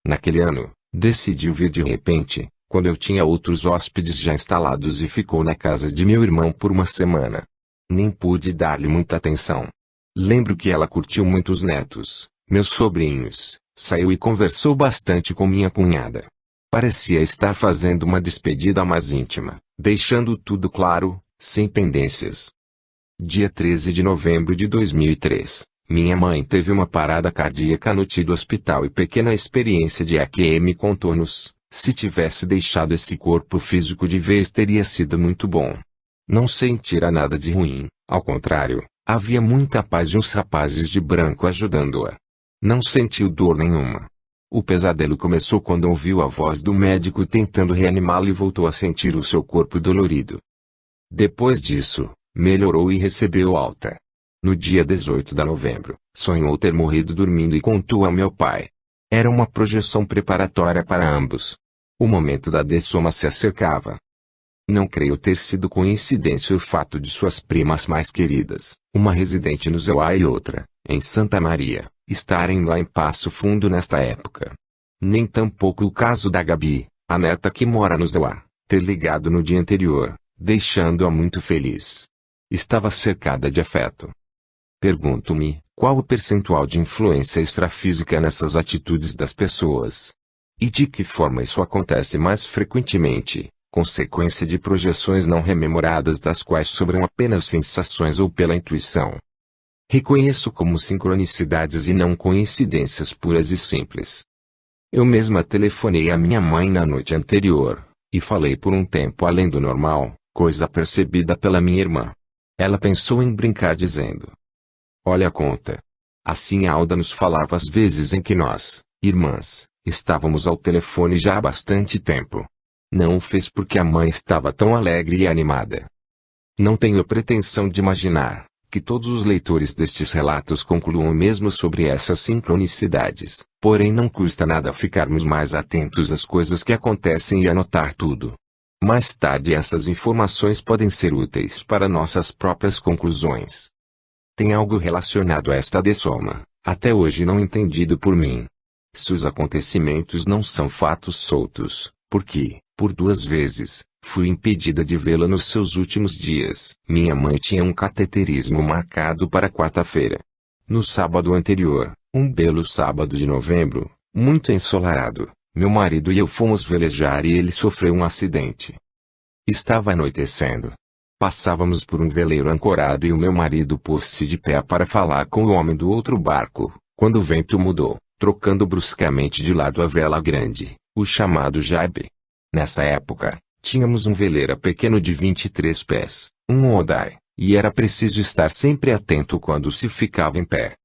Naquele ano, decidiu vir de repente, quando eu tinha outros hóspedes já instalados e ficou na casa de meu irmão por uma semana. Nem pude dar-lhe muita atenção. Lembro que ela curtiu muito os netos, meus sobrinhos, saiu e conversou bastante com minha cunhada. Parecia estar fazendo uma despedida mais íntima, deixando tudo claro, sem pendências. Dia 13 de novembro de 2003, minha mãe teve uma parada cardíaca no TI do hospital e pequena experiência de EQM contornos. Se tivesse deixado esse corpo físico de vez teria sido muito bom. Não sentira nada de ruim, ao contrário, havia muita paz e uns rapazes de branco ajudando-a. Não sentiu dor nenhuma. O pesadelo começou quando ouviu a voz do médico tentando reanimá-lo e voltou a sentir o seu corpo dolorido. Depois disso, melhorou e recebeu alta. No dia 18 de novembro, sonhou ter morrido dormindo e contou a meu pai. Era uma projeção preparatória para ambos. O momento da dessoma se acercava. Não creio ter sido coincidência o fato de suas primas mais queridas, uma residente no Zeuá e outra, em Santa Maria, estarem lá em Passo Fundo nesta época. Nem tampouco o caso da Gabi, a neta que mora no Zeuá, ter ligado no dia anterior, deixando-a muito feliz. Estava cercada de afeto. Pergunto-me, qual o percentual de influência extrafísica nessas atitudes das pessoas? E de que forma isso acontece mais frequentemente, consequência de projeções não rememoradas das quais sobram apenas sensações ou pela intuição? Reconheço como sincronicidades e não coincidências puras e simples. Eu mesma telefonei à minha mãe na noite anterior, e falei por um tempo além do normal, coisa percebida pela minha irmã. Ela pensou em brincar dizendo: "Olha a conta." Assim Alda nos falava às vezes em que nós, irmãs, estávamos ao telefone já há bastante tempo. Não o fez porque a mãe estava tão alegre e animada. Não tenho pretensão de imaginar que todos os leitores destes relatos concluam o mesmo sobre essas sincronicidades, porém não custa nada ficarmos mais atentos às coisas que acontecem e anotar tudo. Mais tarde essas informações podem ser úteis para nossas próprias conclusões. Tem algo relacionado a esta dessoma, até hoje não entendido por mim. Se os acontecimentos não são fatos soltos, porque, por 2 vezes, fui impedida de vê-la nos seus últimos dias. Minha mãe tinha um cateterismo marcado para quarta-feira. No sábado anterior, um belo sábado de novembro, muito ensolarado, meu marido e eu fomos velejar e ele sofreu um acidente. Estava anoitecendo. Passávamos por um veleiro ancorado e o meu marido pôs-se de pé para falar com o homem do outro barco, quando o vento mudou, trocando bruscamente de lado a vela grande, o chamado jaibe. Nessa época, tínhamos um veleiro pequeno de 23 pés, um odai, e era preciso estar sempre atento quando se ficava em pé.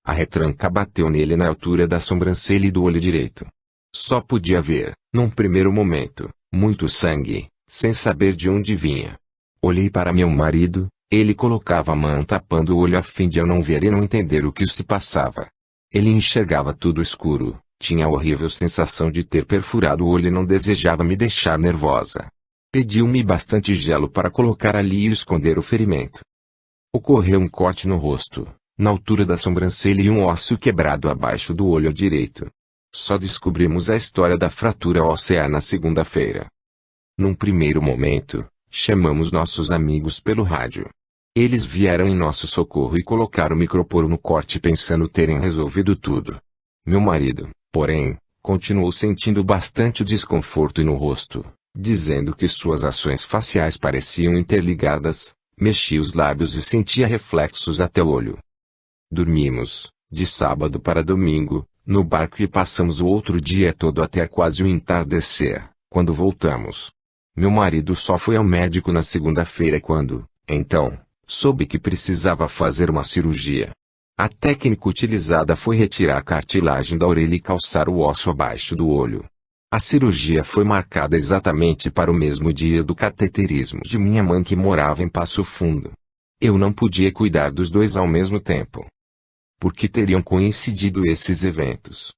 A retranca bateu nele na altura da sobrancelha e do olho direito. Só podia ver, num primeiro momento, muito sangue, sem saber de onde vinha. Olhei para meu marido, ele colocava a mão tapando o olho a fim de eu não ver e não entender o que se passava. Ele enxergava tudo escuro, tinha a horrível sensação de ter perfurado o olho e não desejava me deixar nervosa. Pediu-me bastante gelo para colocar ali e esconder o ferimento. Ocorreu um corte no rosto, na altura da sobrancelha e um osso quebrado abaixo do olho direito. Só descobrimos a história da fratura óssea na segunda-feira. Num primeiro momento, chamamos nossos amigos pelo rádio. Eles vieram em nosso socorro e colocaram o microporo no corte pensando terem resolvido tudo. Meu marido, porém, continuou sentindo bastante desconforto no rosto, dizendo que suas ações faciais pareciam interligadas, mexia os lábios e sentia reflexos até o olho. Dormimos, de sábado para domingo, no barco e passamos o outro dia todo até quase o entardecer, quando voltamos. Meu marido só foi ao médico na segunda-feira quando, então, soube que precisava fazer uma cirurgia. A técnica utilizada foi retirar a cartilagem da orelha e calçar o osso abaixo do olho. A cirurgia foi marcada exatamente para o mesmo dia do cateterismo de minha mãe que morava em Passo Fundo. Eu não podia cuidar dos dois ao mesmo tempo. Por que teriam coincidido esses eventos?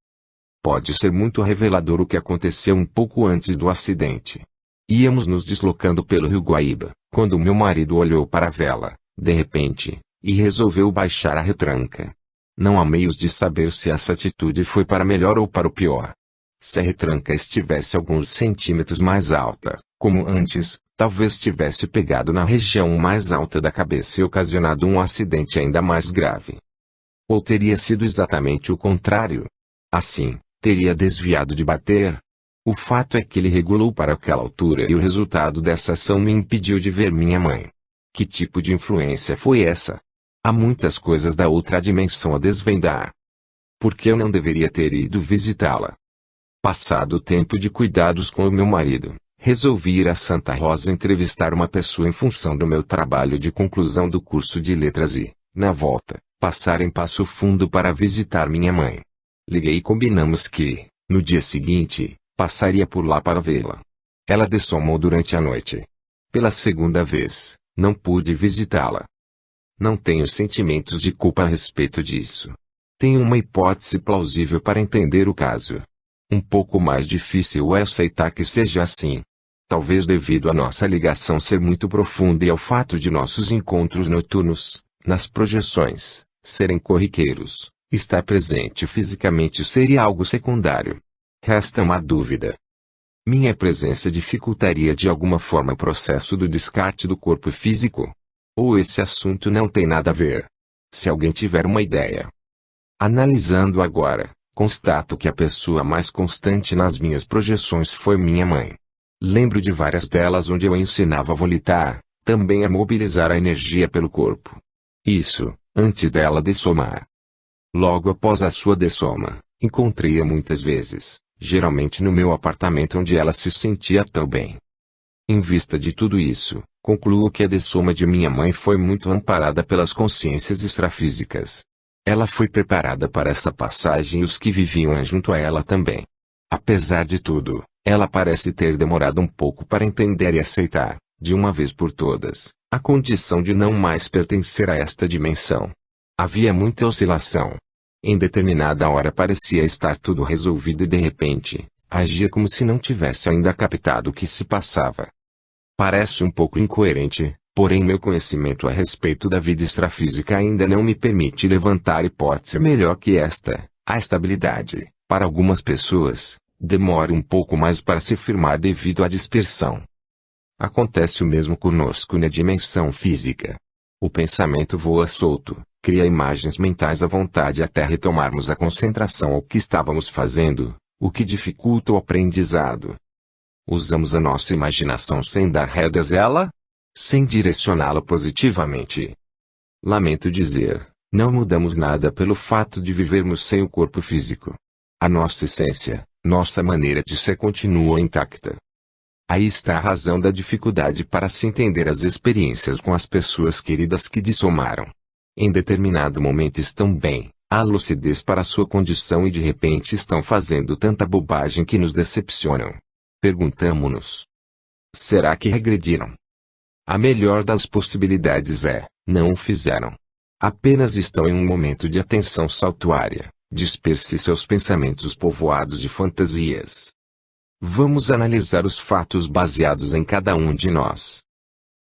Pode ser muito revelador o que aconteceu um pouco antes do acidente. Íamos nos deslocando pelo Rio Guaíba, quando meu marido olhou para a vela, de repente, e resolveu baixar a retranca. Não há meios de saber se essa atitude foi para melhor ou para o pior. Se a retranca estivesse alguns centímetros mais alta, como antes, talvez tivesse pegado na região mais alta da cabeça e ocasionado um acidente ainda mais grave. Ou teria sido exatamente o contrário. Assim, teria desviado de bater. O fato é que ele regulou para aquela altura e o resultado dessa ação me impediu de ver minha mãe. Que tipo de influência foi essa? Há muitas coisas da outra dimensão a desvendar. Por que eu não deveria ter ido visitá-la? Passado o tempo de cuidados com o meu marido, resolvi ir a Santa Rosa entrevistar uma pessoa em função do meu trabalho de conclusão do curso de letras e, na volta, passar em Passo Fundo para visitar minha mãe. Liguei e combinamos que, no dia seguinte, passaria por lá para vê-la. Ela dessomou durante a noite. Pela segunda vez, não pude visitá-la. Não tenho sentimentos de culpa a respeito disso. Tenho uma hipótese plausível para entender o caso. Um pouco mais difícil é aceitar que seja assim. Talvez devido à nossa ligação ser muito profunda e ao fato de nossos encontros noturnos, nas projeções, serem corriqueiros, estar presente fisicamente seria algo secundário. Resta uma dúvida. Minha presença dificultaria de alguma forma o processo do descarte do corpo físico? Ou esse assunto não tem nada a ver? Se alguém tiver uma ideia. Analisando agora, constato que a pessoa mais constante nas minhas projeções foi minha mãe. Lembro de várias delas onde eu ensinava a volitar, também a mobilizar a energia pelo corpo. Isso, antes dela dessomar. Logo após a sua dessoma, encontrei-a muitas vezes, geralmente no meu apartamento onde ela se sentia tão bem. Em vista de tudo isso, concluo que a dessoma de minha mãe foi muito amparada pelas consciências extrafísicas. Ela foi preparada para essa passagem e os que viviam junto a ela também. Apesar de tudo, ela parece ter demorado um pouco para entender e aceitar, de uma vez por todas, a condição de não mais pertencer a esta dimensão. Havia muita oscilação. Em determinada hora parecia estar tudo resolvido e de repente, agia como se não tivesse ainda captado o que se passava. Parece um pouco incoerente, porém meu conhecimento a respeito da vida extrafísica ainda não me permite levantar hipótese melhor que esta. A estabilidade, para algumas pessoas, demora um pouco mais para se firmar devido à dispersão. Acontece o mesmo conosco na dimensão física. O pensamento voa solto, cria imagens mentais à vontade até retomarmos a concentração ao que estávamos fazendo, o que dificulta o aprendizado. Usamos a nossa imaginação sem dar rédeas a ela? Sem direcioná-la positivamente. Lamento dizer, não mudamos nada pelo fato de vivermos sem o corpo físico. A nossa essência, nossa maneira de ser continua intacta. Aí está a razão da dificuldade para se entender as experiências com as pessoas queridas que dessomaram. Em determinado momento estão bem, há lucidez para sua condição e de repente estão fazendo tanta bobagem que nos decepcionam. Perguntamo-nos: será que regrediram? A melhor das possibilidades é, não o fizeram. Apenas estão em um momento de atenção saltuária, disperse seus pensamentos povoados de fantasias. Vamos analisar os fatos baseados em cada um de nós.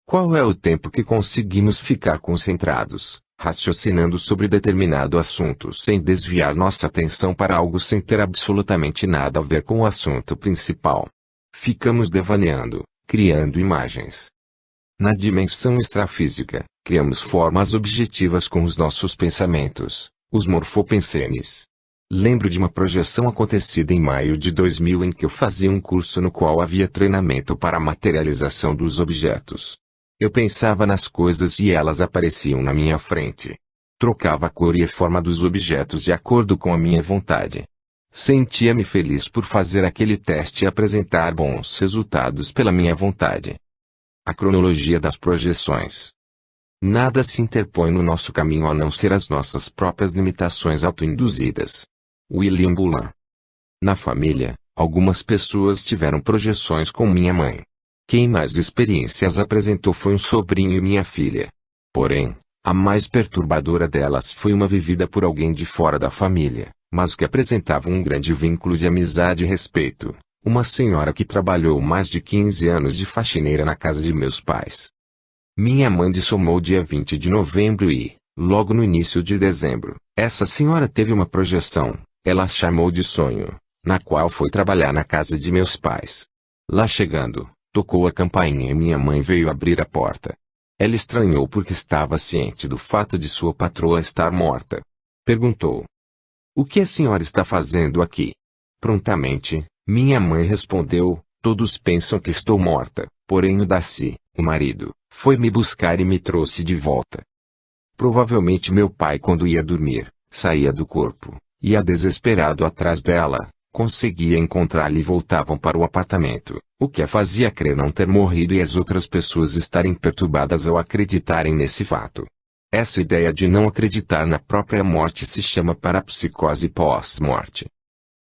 Qual é o tempo que conseguimos ficar concentrados, raciocinando sobre determinado assunto sem desviar nossa atenção para algo sem ter absolutamente nada a ver com o assunto principal. Ficamos devaneando, criando imagens. Na dimensão extrafísica, criamos formas objetivas com os nossos pensamentos, os morfopensenes. Lembro de uma projeção acontecida em maio de 2000 em que eu fazia um curso no qual havia treinamento para a materialização dos objetos. Eu pensava nas coisas e elas apareciam na minha frente. Trocava a cor e a forma dos objetos de acordo com a minha vontade. Sentia-me feliz por fazer aquele teste e apresentar bons resultados pela minha vontade. A cronologia das projeções. Nada se interpõe no nosso caminho a não ser as nossas próprias limitações autoinduzidas. William Bullan. Na família, algumas pessoas tiveram projeções com minha mãe. Quem mais experiências apresentou foi um sobrinho e minha filha. Porém, a mais perturbadora delas foi uma vivida por alguém de fora da família, mas que apresentava um grande vínculo de amizade e respeito. Uma senhora que trabalhou mais de 15 anos de faxineira na casa de meus pais. Minha mãe dissomou dia 20 de novembro e, logo no início de dezembro, essa senhora teve uma projeção, ela chamou de sonho, na qual foi trabalhar na casa de meus pais. Lá chegando, tocou a campainha e minha mãe veio abrir a porta. Ela estranhou porque estava ciente do fato de sua patroa estar morta. Perguntou: "O que a senhora está fazendo aqui?" Prontamente, minha mãe respondeu: "Todos pensam que estou morta, porém o Darcy, o marido, foi me buscar e me trouxe de volta." Provavelmente meu pai, quando ia dormir, saía do corpo, ia desesperado atrás dela, conseguia encontrá-la e voltavam para o apartamento, o que a fazia crer não ter morrido e as outras pessoas estarem perturbadas ao acreditarem nesse fato. Essa ideia de não acreditar na própria morte se chama parapsicose pós-morte.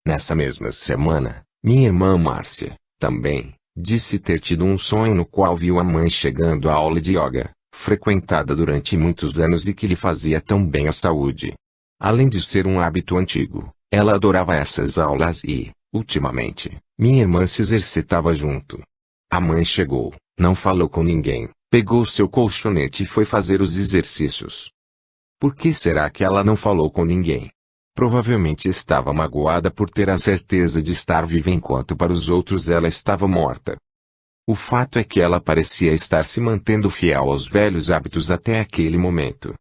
Nessa mesma semana, minha irmã Márcia, também, disse ter tido um sonho no qual viu a mãe chegando à aula de yoga, frequentada durante muitos anos e que lhe fazia tão bem à saúde. Além de ser um hábito antigo, ela adorava essas aulas e, ultimamente, minha irmã se exercitava junto. A mãe chegou, não falou com ninguém, pegou seu colchonete e foi fazer os exercícios. Por que será que ela não falou com ninguém? Provavelmente estava magoada por ter a certeza de estar viva enquanto para os outros ela estava morta. O fato é que ela parecia estar se mantendo fiel aos velhos hábitos até aquele momento.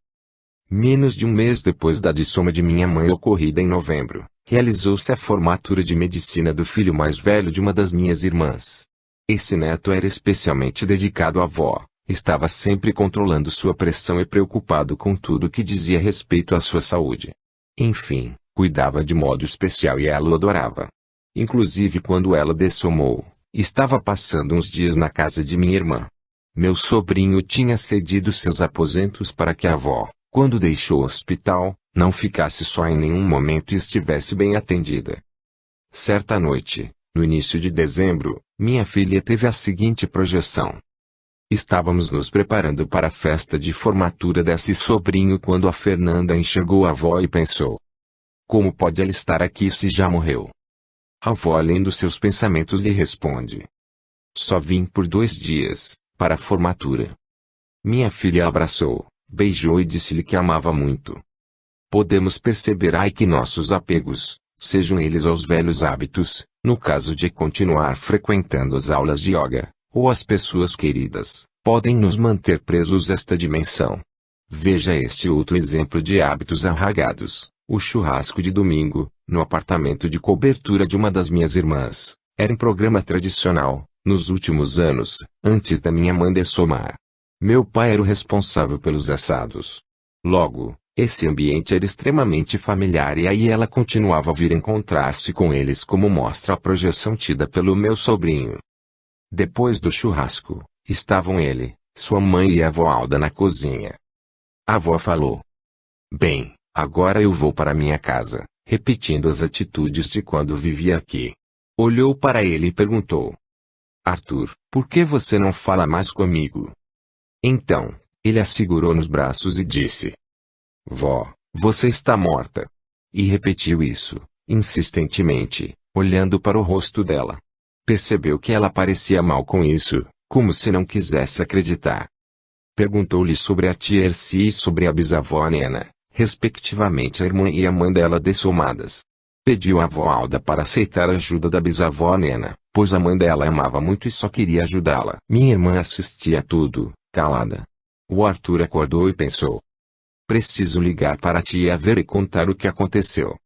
Menos de um mês depois da dissoma de minha mãe ocorrida em novembro, realizou-se a formatura de medicina do filho mais velho de uma das minhas irmãs. Esse neto era especialmente dedicado à avó, estava sempre controlando sua pressão e preocupado com tudo que dizia respeito à sua saúde. Enfim, cuidava de modo especial e ela o adorava. Inclusive quando ela dessomou, estava passando uns dias na casa de minha irmã. Meu sobrinho tinha cedido seus aposentos para que a avó, quando deixou o hospital, não ficasse só em nenhum momento e estivesse bem atendida. Certa noite, no início de dezembro, minha filha teve a seguinte projeção. Estávamos nos preparando para a festa de formatura desse sobrinho quando a Fernanda enxergou a avó e pensou: como pode ela estar aqui se já morreu? A avó, lendo seus pensamentos, lhe responde: só vim por 2 dias, para a formatura. Minha filha a abraçou, beijou e disse-lhe que a amava muito. Podemos perceber aí que nossos apegos, sejam eles aos velhos hábitos, no caso de continuar frequentando as aulas de yoga, ou as pessoas queridas, podem nos manter presos a esta dimensão. Veja este outro exemplo de hábitos arraigados, o churrasco de domingo, no apartamento de cobertura de uma das minhas irmãs. Era um programa tradicional, nos últimos anos, antes da minha mãe dessomar. Meu pai era o responsável pelos assados. Logo, esse ambiente era extremamente familiar e aí ela continuava a vir encontrar-se com eles, como mostra a projeção tida pelo meu sobrinho. Depois do churrasco, estavam ele, sua mãe e a avó Alda na cozinha. A avó falou: bem, agora eu vou para minha casa, repetindo as atitudes de quando vivia aqui. Olhou para ele e perguntou: Arthur, por que você não fala mais comigo? Então, ele a segurou nos braços e disse: vó, você está morta. E repetiu isso, insistentemente, olhando para o rosto dela. Percebeu que ela parecia mal com isso, como se não quisesse acreditar. Perguntou-lhe sobre a tia Erci e sobre a bisavó Nena, respectivamente a irmã e a mãe dela dessomadas. Pediu à avó Alda para aceitar a ajuda da bisavó Nena, pois a mãe dela amava muito e só queria ajudá-la. Minha irmã assistia a tudo, calada. O Arthur acordou e pensou: preciso ligar para a tia Vera e contar o que aconteceu.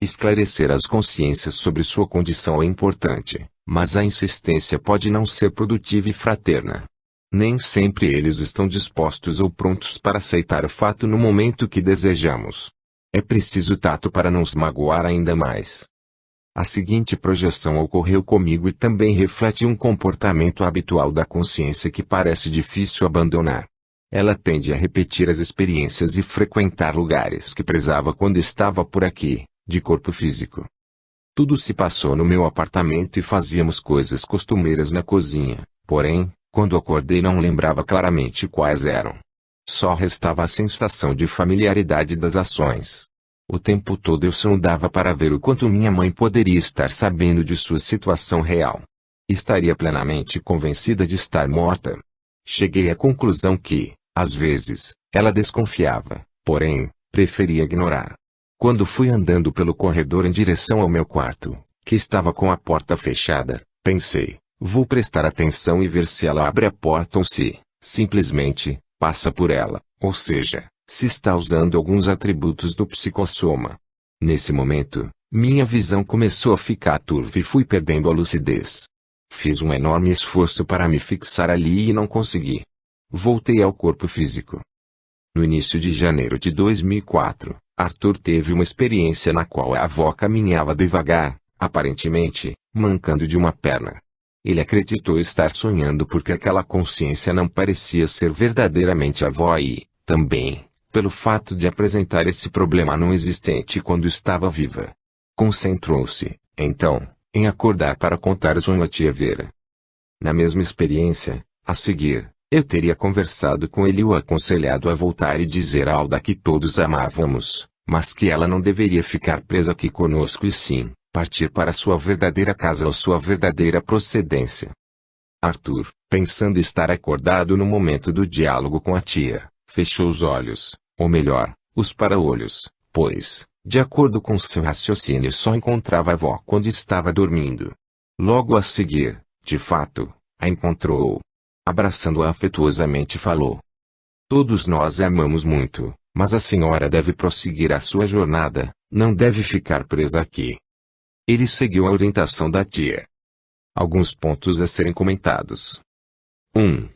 Esclarecer as consciências sobre sua condição é importante, mas a insistência pode não ser produtiva e fraterna. Nem sempre eles estão dispostos ou prontos para aceitar o fato no momento que desejamos. É preciso tato para não os magoar ainda mais. A seguinte projeção ocorreu comigo e também reflete um comportamento habitual da consciência que parece difícil abandonar. Ela tende a repetir as experiências e frequentar lugares que prezava quando estava por aqui, de corpo físico. Tudo se passou no meu apartamento e fazíamos coisas costumeiras na cozinha, porém, quando acordei não lembrava claramente quais eram. Só restava a sensação de familiaridade das ações. O tempo todo eu sondava para ver o quanto minha mãe poderia estar sabendo de sua situação real. Estaria plenamente convencida de estar morta. Cheguei à conclusão que, às vezes, ela desconfiava, porém, preferia ignorar. Quando fui andando pelo corredor em direção ao meu quarto, que estava com a porta fechada, pensei: vou prestar atenção e ver se ela abre a porta ou se, simplesmente, passa por ela, ou seja, se está usando alguns atributos do psicossoma. Nesse momento, minha visão começou a ficar turva e fui perdendo a lucidez. Fiz um enorme esforço para me fixar ali e não consegui. Voltei ao corpo físico. No início de janeiro de 2004, Arthur teve uma experiência na qual a avó caminhava devagar, aparentemente, mancando de uma perna. Ele acreditou estar sonhando porque aquela consciência não parecia ser verdadeiramente a avó e, também, pelo fato de apresentar esse problema não existente quando estava viva. Concentrou-se, então, em acordar para contar o sonho à tia Vera. Na mesma experiência, a seguir, eu teria conversado com ele e o aconselhado a voltar e dizer a Alda que todos amávamos, mas que ela não deveria ficar presa aqui conosco e sim, partir para sua verdadeira casa ou sua verdadeira procedência. Arthur, pensando estar acordado no momento do diálogo com a tia, fechou os olhos, ou melhor, os para-olhos, pois, de acordo com seu raciocínio, só encontrava a avó quando estava dormindo. Logo a seguir, de fato, a encontrou. Abraçando-a afetuosamente falou: todos nós a amamos muito, mas a senhora deve prosseguir a sua jornada, não deve ficar presa aqui. Ele seguiu a orientação da tia. Alguns pontos a serem comentados. 1.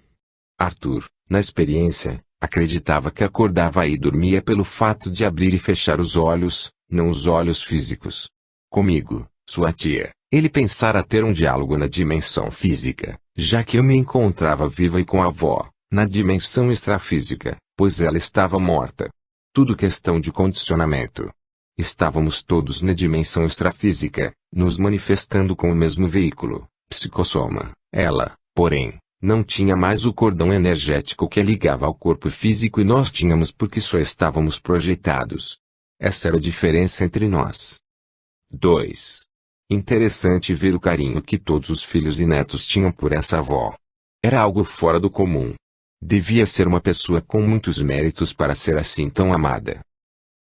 Arthur, na experiência, acreditava que acordava e dormia pelo fato de abrir e fechar os olhos, não os olhos físicos. Comigo, sua tia, ele pensara ter um diálogo na dimensão física, já que eu me encontrava viva e com a avó, na dimensão extrafísica, pois ela estava morta. Tudo questão de condicionamento. Estávamos todos na dimensão extrafísica, nos manifestando com o mesmo veículo, psicossoma. Ela, porém, não tinha mais o cordão energético que a ligava ao corpo físico e nós tínhamos porque só estávamos projetados. Essa era a diferença entre nós. 2. Interessante ver o carinho que todos os filhos e netos tinham por essa avó. Era algo fora do comum. Devia ser uma pessoa com muitos méritos para ser assim tão amada.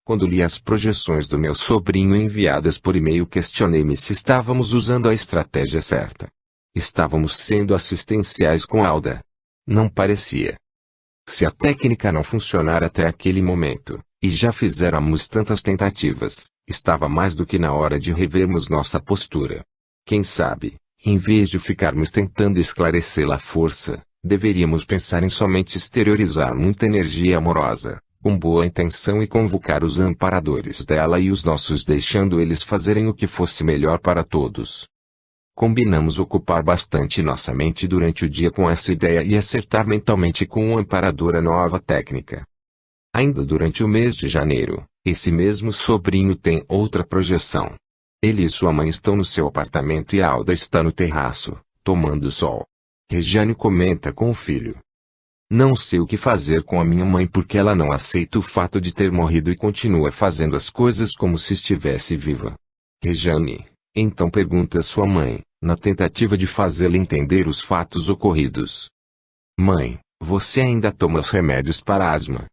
Quando li as projeções do meu sobrinho enviadas por e-mail, questionei-me se estávamos usando a estratégia certa. Estávamos sendo assistenciais com Alda? Não parecia. Se a técnica não funcionar até aquele momento, e já fizéramos tantas tentativas, estava mais do que na hora de revermos nossa postura. Quem sabe, em vez de ficarmos tentando esclarecê-la à força, deveríamos pensar em somente exteriorizar muita energia amorosa, com boa intenção e convocar os amparadores dela e os nossos, deixando eles fazerem o que fosse melhor para todos. Combinamos ocupar bastante nossa mente durante o dia com essa ideia e acertar mentalmente com o amparador a nova técnica. Ainda durante o mês de janeiro, esse mesmo sobrinho tem outra projeção. Ele e sua mãe estão no seu apartamento e a Alda está no terraço, tomando sol. Regiane comenta com o filho: não sei o que fazer com a minha mãe porque ela não aceita o fato de ter morrido e continua fazendo as coisas como se estivesse viva. Regiane, então pergunta a sua mãe, na tentativa de fazê-la entender os fatos ocorridos: mãe, Você ainda toma os remédios para asma?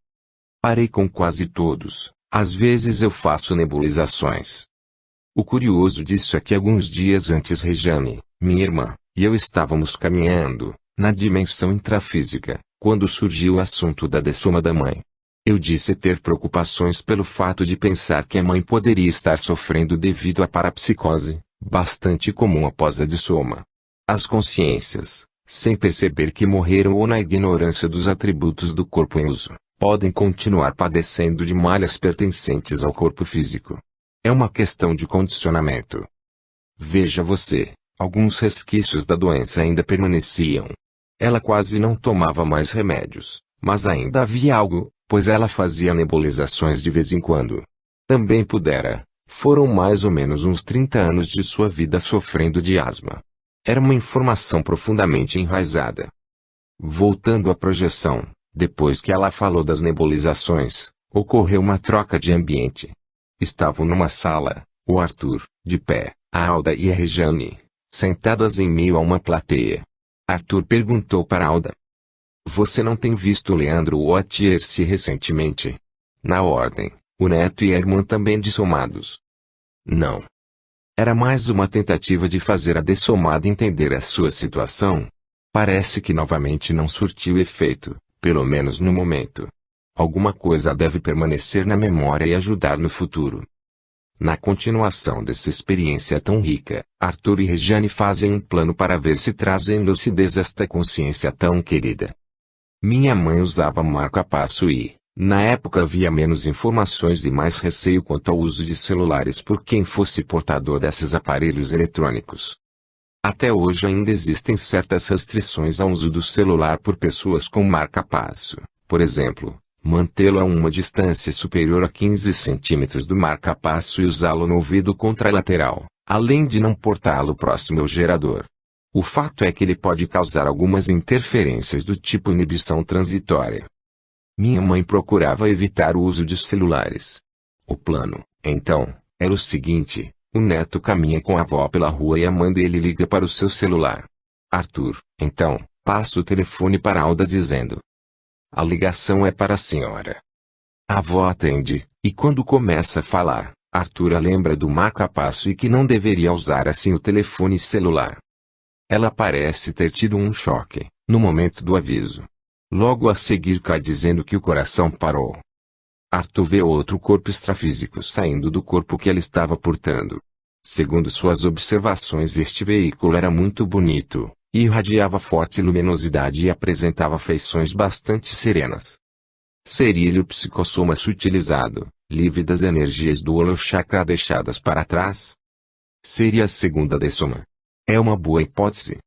Parei com quase todos. Às vezes eu faço nebulizações. O curioso disso é que alguns dias antes Rejane, minha irmã, e eu estávamos caminhando, na dimensão intrafísica, quando surgiu o assunto da dessoma da mãe. Eu disse ter preocupações pelo fato de pensar que a mãe poderia estar sofrendo devido à parapsicose, bastante comum após a dessoma. As consciências, sem perceber que morreram ou na ignorância dos atributos do corpo em uso, podem continuar padecendo de malhas pertencentes ao corpo físico. É uma questão de condicionamento. Veja você, alguns resquícios da doença ainda permaneciam. Ela quase não tomava mais remédios, mas ainda havia algo, pois ela fazia nebulizações de vez em quando. Também foram mais ou menos uns 30 anos de sua vida sofrendo de asma. Era uma informação profundamente enraizada. Voltando à projeção, depois que ela falou das nebulizações, ocorreu uma troca de ambiente. Estavam numa sala, o Arthur, de pé, a Alda e a Rejane, sentadas em meio a uma plateia. Arthur perguntou para Alda: "Você não tem visto Leandro Wattier-se recentemente?" Na ordem, o neto e a irmã também dessomados. Não. Era mais uma tentativa de fazer a dessomada entender a sua situação. Parece que novamente não surtiu efeito, pelo menos no momento. Alguma coisa deve permanecer na memória e ajudar no futuro. Na continuação dessa experiência tão rica, Arthur e Rejane fazem um plano para ver se trazem lucidez esta consciência tão querida. Minha mãe usava marca-passo e, na época havia menos informações e mais receio quanto ao uso de celulares por quem fosse portador desses aparelhos eletrônicos. Até hoje ainda existem certas restrições ao uso do celular por pessoas com marca-passo. Por exemplo, mantê-lo a uma distância superior a 15 centímetros do marca-passo e usá-lo no ouvido contralateral, além de não portá-lo próximo ao gerador. O fato é que ele pode causar algumas interferências do tipo inibição transitória. Minha mãe procurava evitar o uso de celulares. O plano, então, era o seguinte: o neto caminha com a avó pela rua e a mãe dele liga para o seu celular. Arthur, então, passa o telefone para Alda dizendo: "A ligação é para a senhora." A avó atende, e quando começa a falar, Arthur a lembra do marca-passo e que não deveria usar assim o telefone celular. Ela parece ter tido um choque, no momento do aviso. Logo a seguir cai dizendo que o coração parou. Arthur vê outro corpo extrafísico saindo do corpo que ela estava portando. Segundo suas observações, este veículo era muito bonito, irradiava forte luminosidade e apresentava feições bastante serenas. Seria-lhe o psicossoma sutilizado, livre das energias do holochakra deixadas para trás? Seria a segunda dessoma? É uma boa hipótese.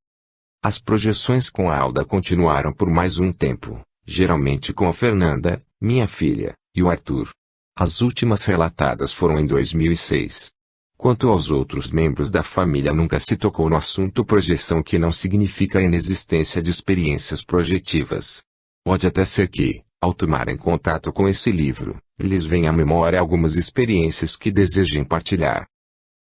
As projeções com a Alda continuaram por mais um tempo, geralmente com a Fernanda, minha filha, e o Arthur. As últimas relatadas foram em 2006. Quanto aos outros membros da família, nunca se tocou no assunto projeção, que não significa a inexistência de experiências projetivas. Pode até ser que, ao tomarem contato com esse livro, lhes venha à memória algumas experiências que desejem partilhar.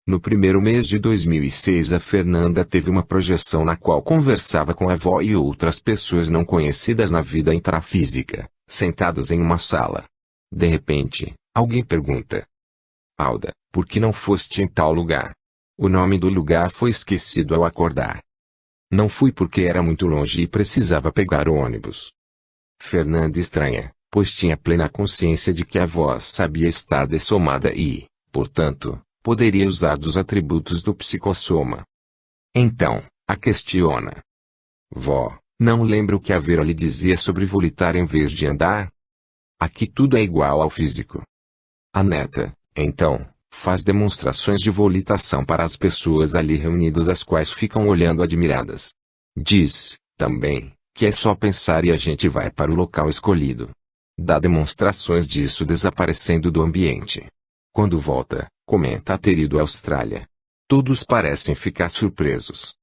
No primeiro mês de 2006, a Fernanda teve uma projeção na qual conversava com a avó e outras pessoas não conhecidas na vida intrafísica, sentadas em uma sala. De repente, alguém pergunta: "Alda, por que não foste em tal lugar?" O nome do lugar foi esquecido ao acordar. "Não fui porque era muito longe e precisava pegar o ônibus." Fernanda estranha, pois tinha plena consciência de que a avó sabia estar dessomada e, portanto, poderia usar dos atributos do psicossoma. Então, a questiona: "Vó, não lembra o que a Vera lhe dizia sobre volitar em vez de andar? Aqui tudo é igual ao físico." A neta, então, faz demonstrações de volitação para as pessoas ali reunidas, as quais ficam olhando admiradas. Diz, também, que é só pensar e a gente vai para o local escolhido. Dá demonstrações disso desaparecendo do ambiente. Quando volta, comenta ter ido à Austrália. Todos parecem ficar surpresos.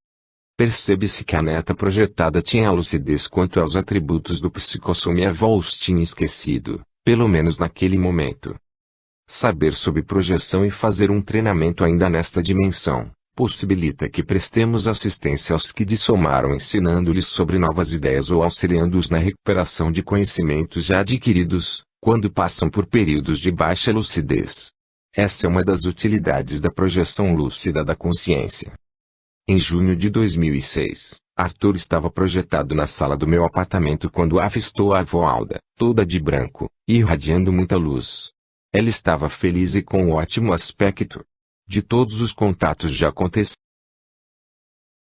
Percebe-se que a neta projetada tinha a lucidez quanto aos atributos do psicossoma e a avó os tinha esquecido, pelo menos naquele momento. Saber sobre projeção e fazer um treinamento ainda nesta dimensão, possibilita que prestemos assistência aos que dissomaram ensinando-lhes sobre novas ideias ou auxiliando-os na recuperação de conhecimentos já adquiridos, quando passam por períodos de baixa lucidez. Essa é uma das utilidades da projeção lúcida da consciência. Em junho de 2006, Arthur estava projetado na sala do meu apartamento quando avistou a avó Alda, toda de branco, irradiando muita luz. Ela estava feliz e com um ótimo aspecto. De todos os contatos já acontecidos,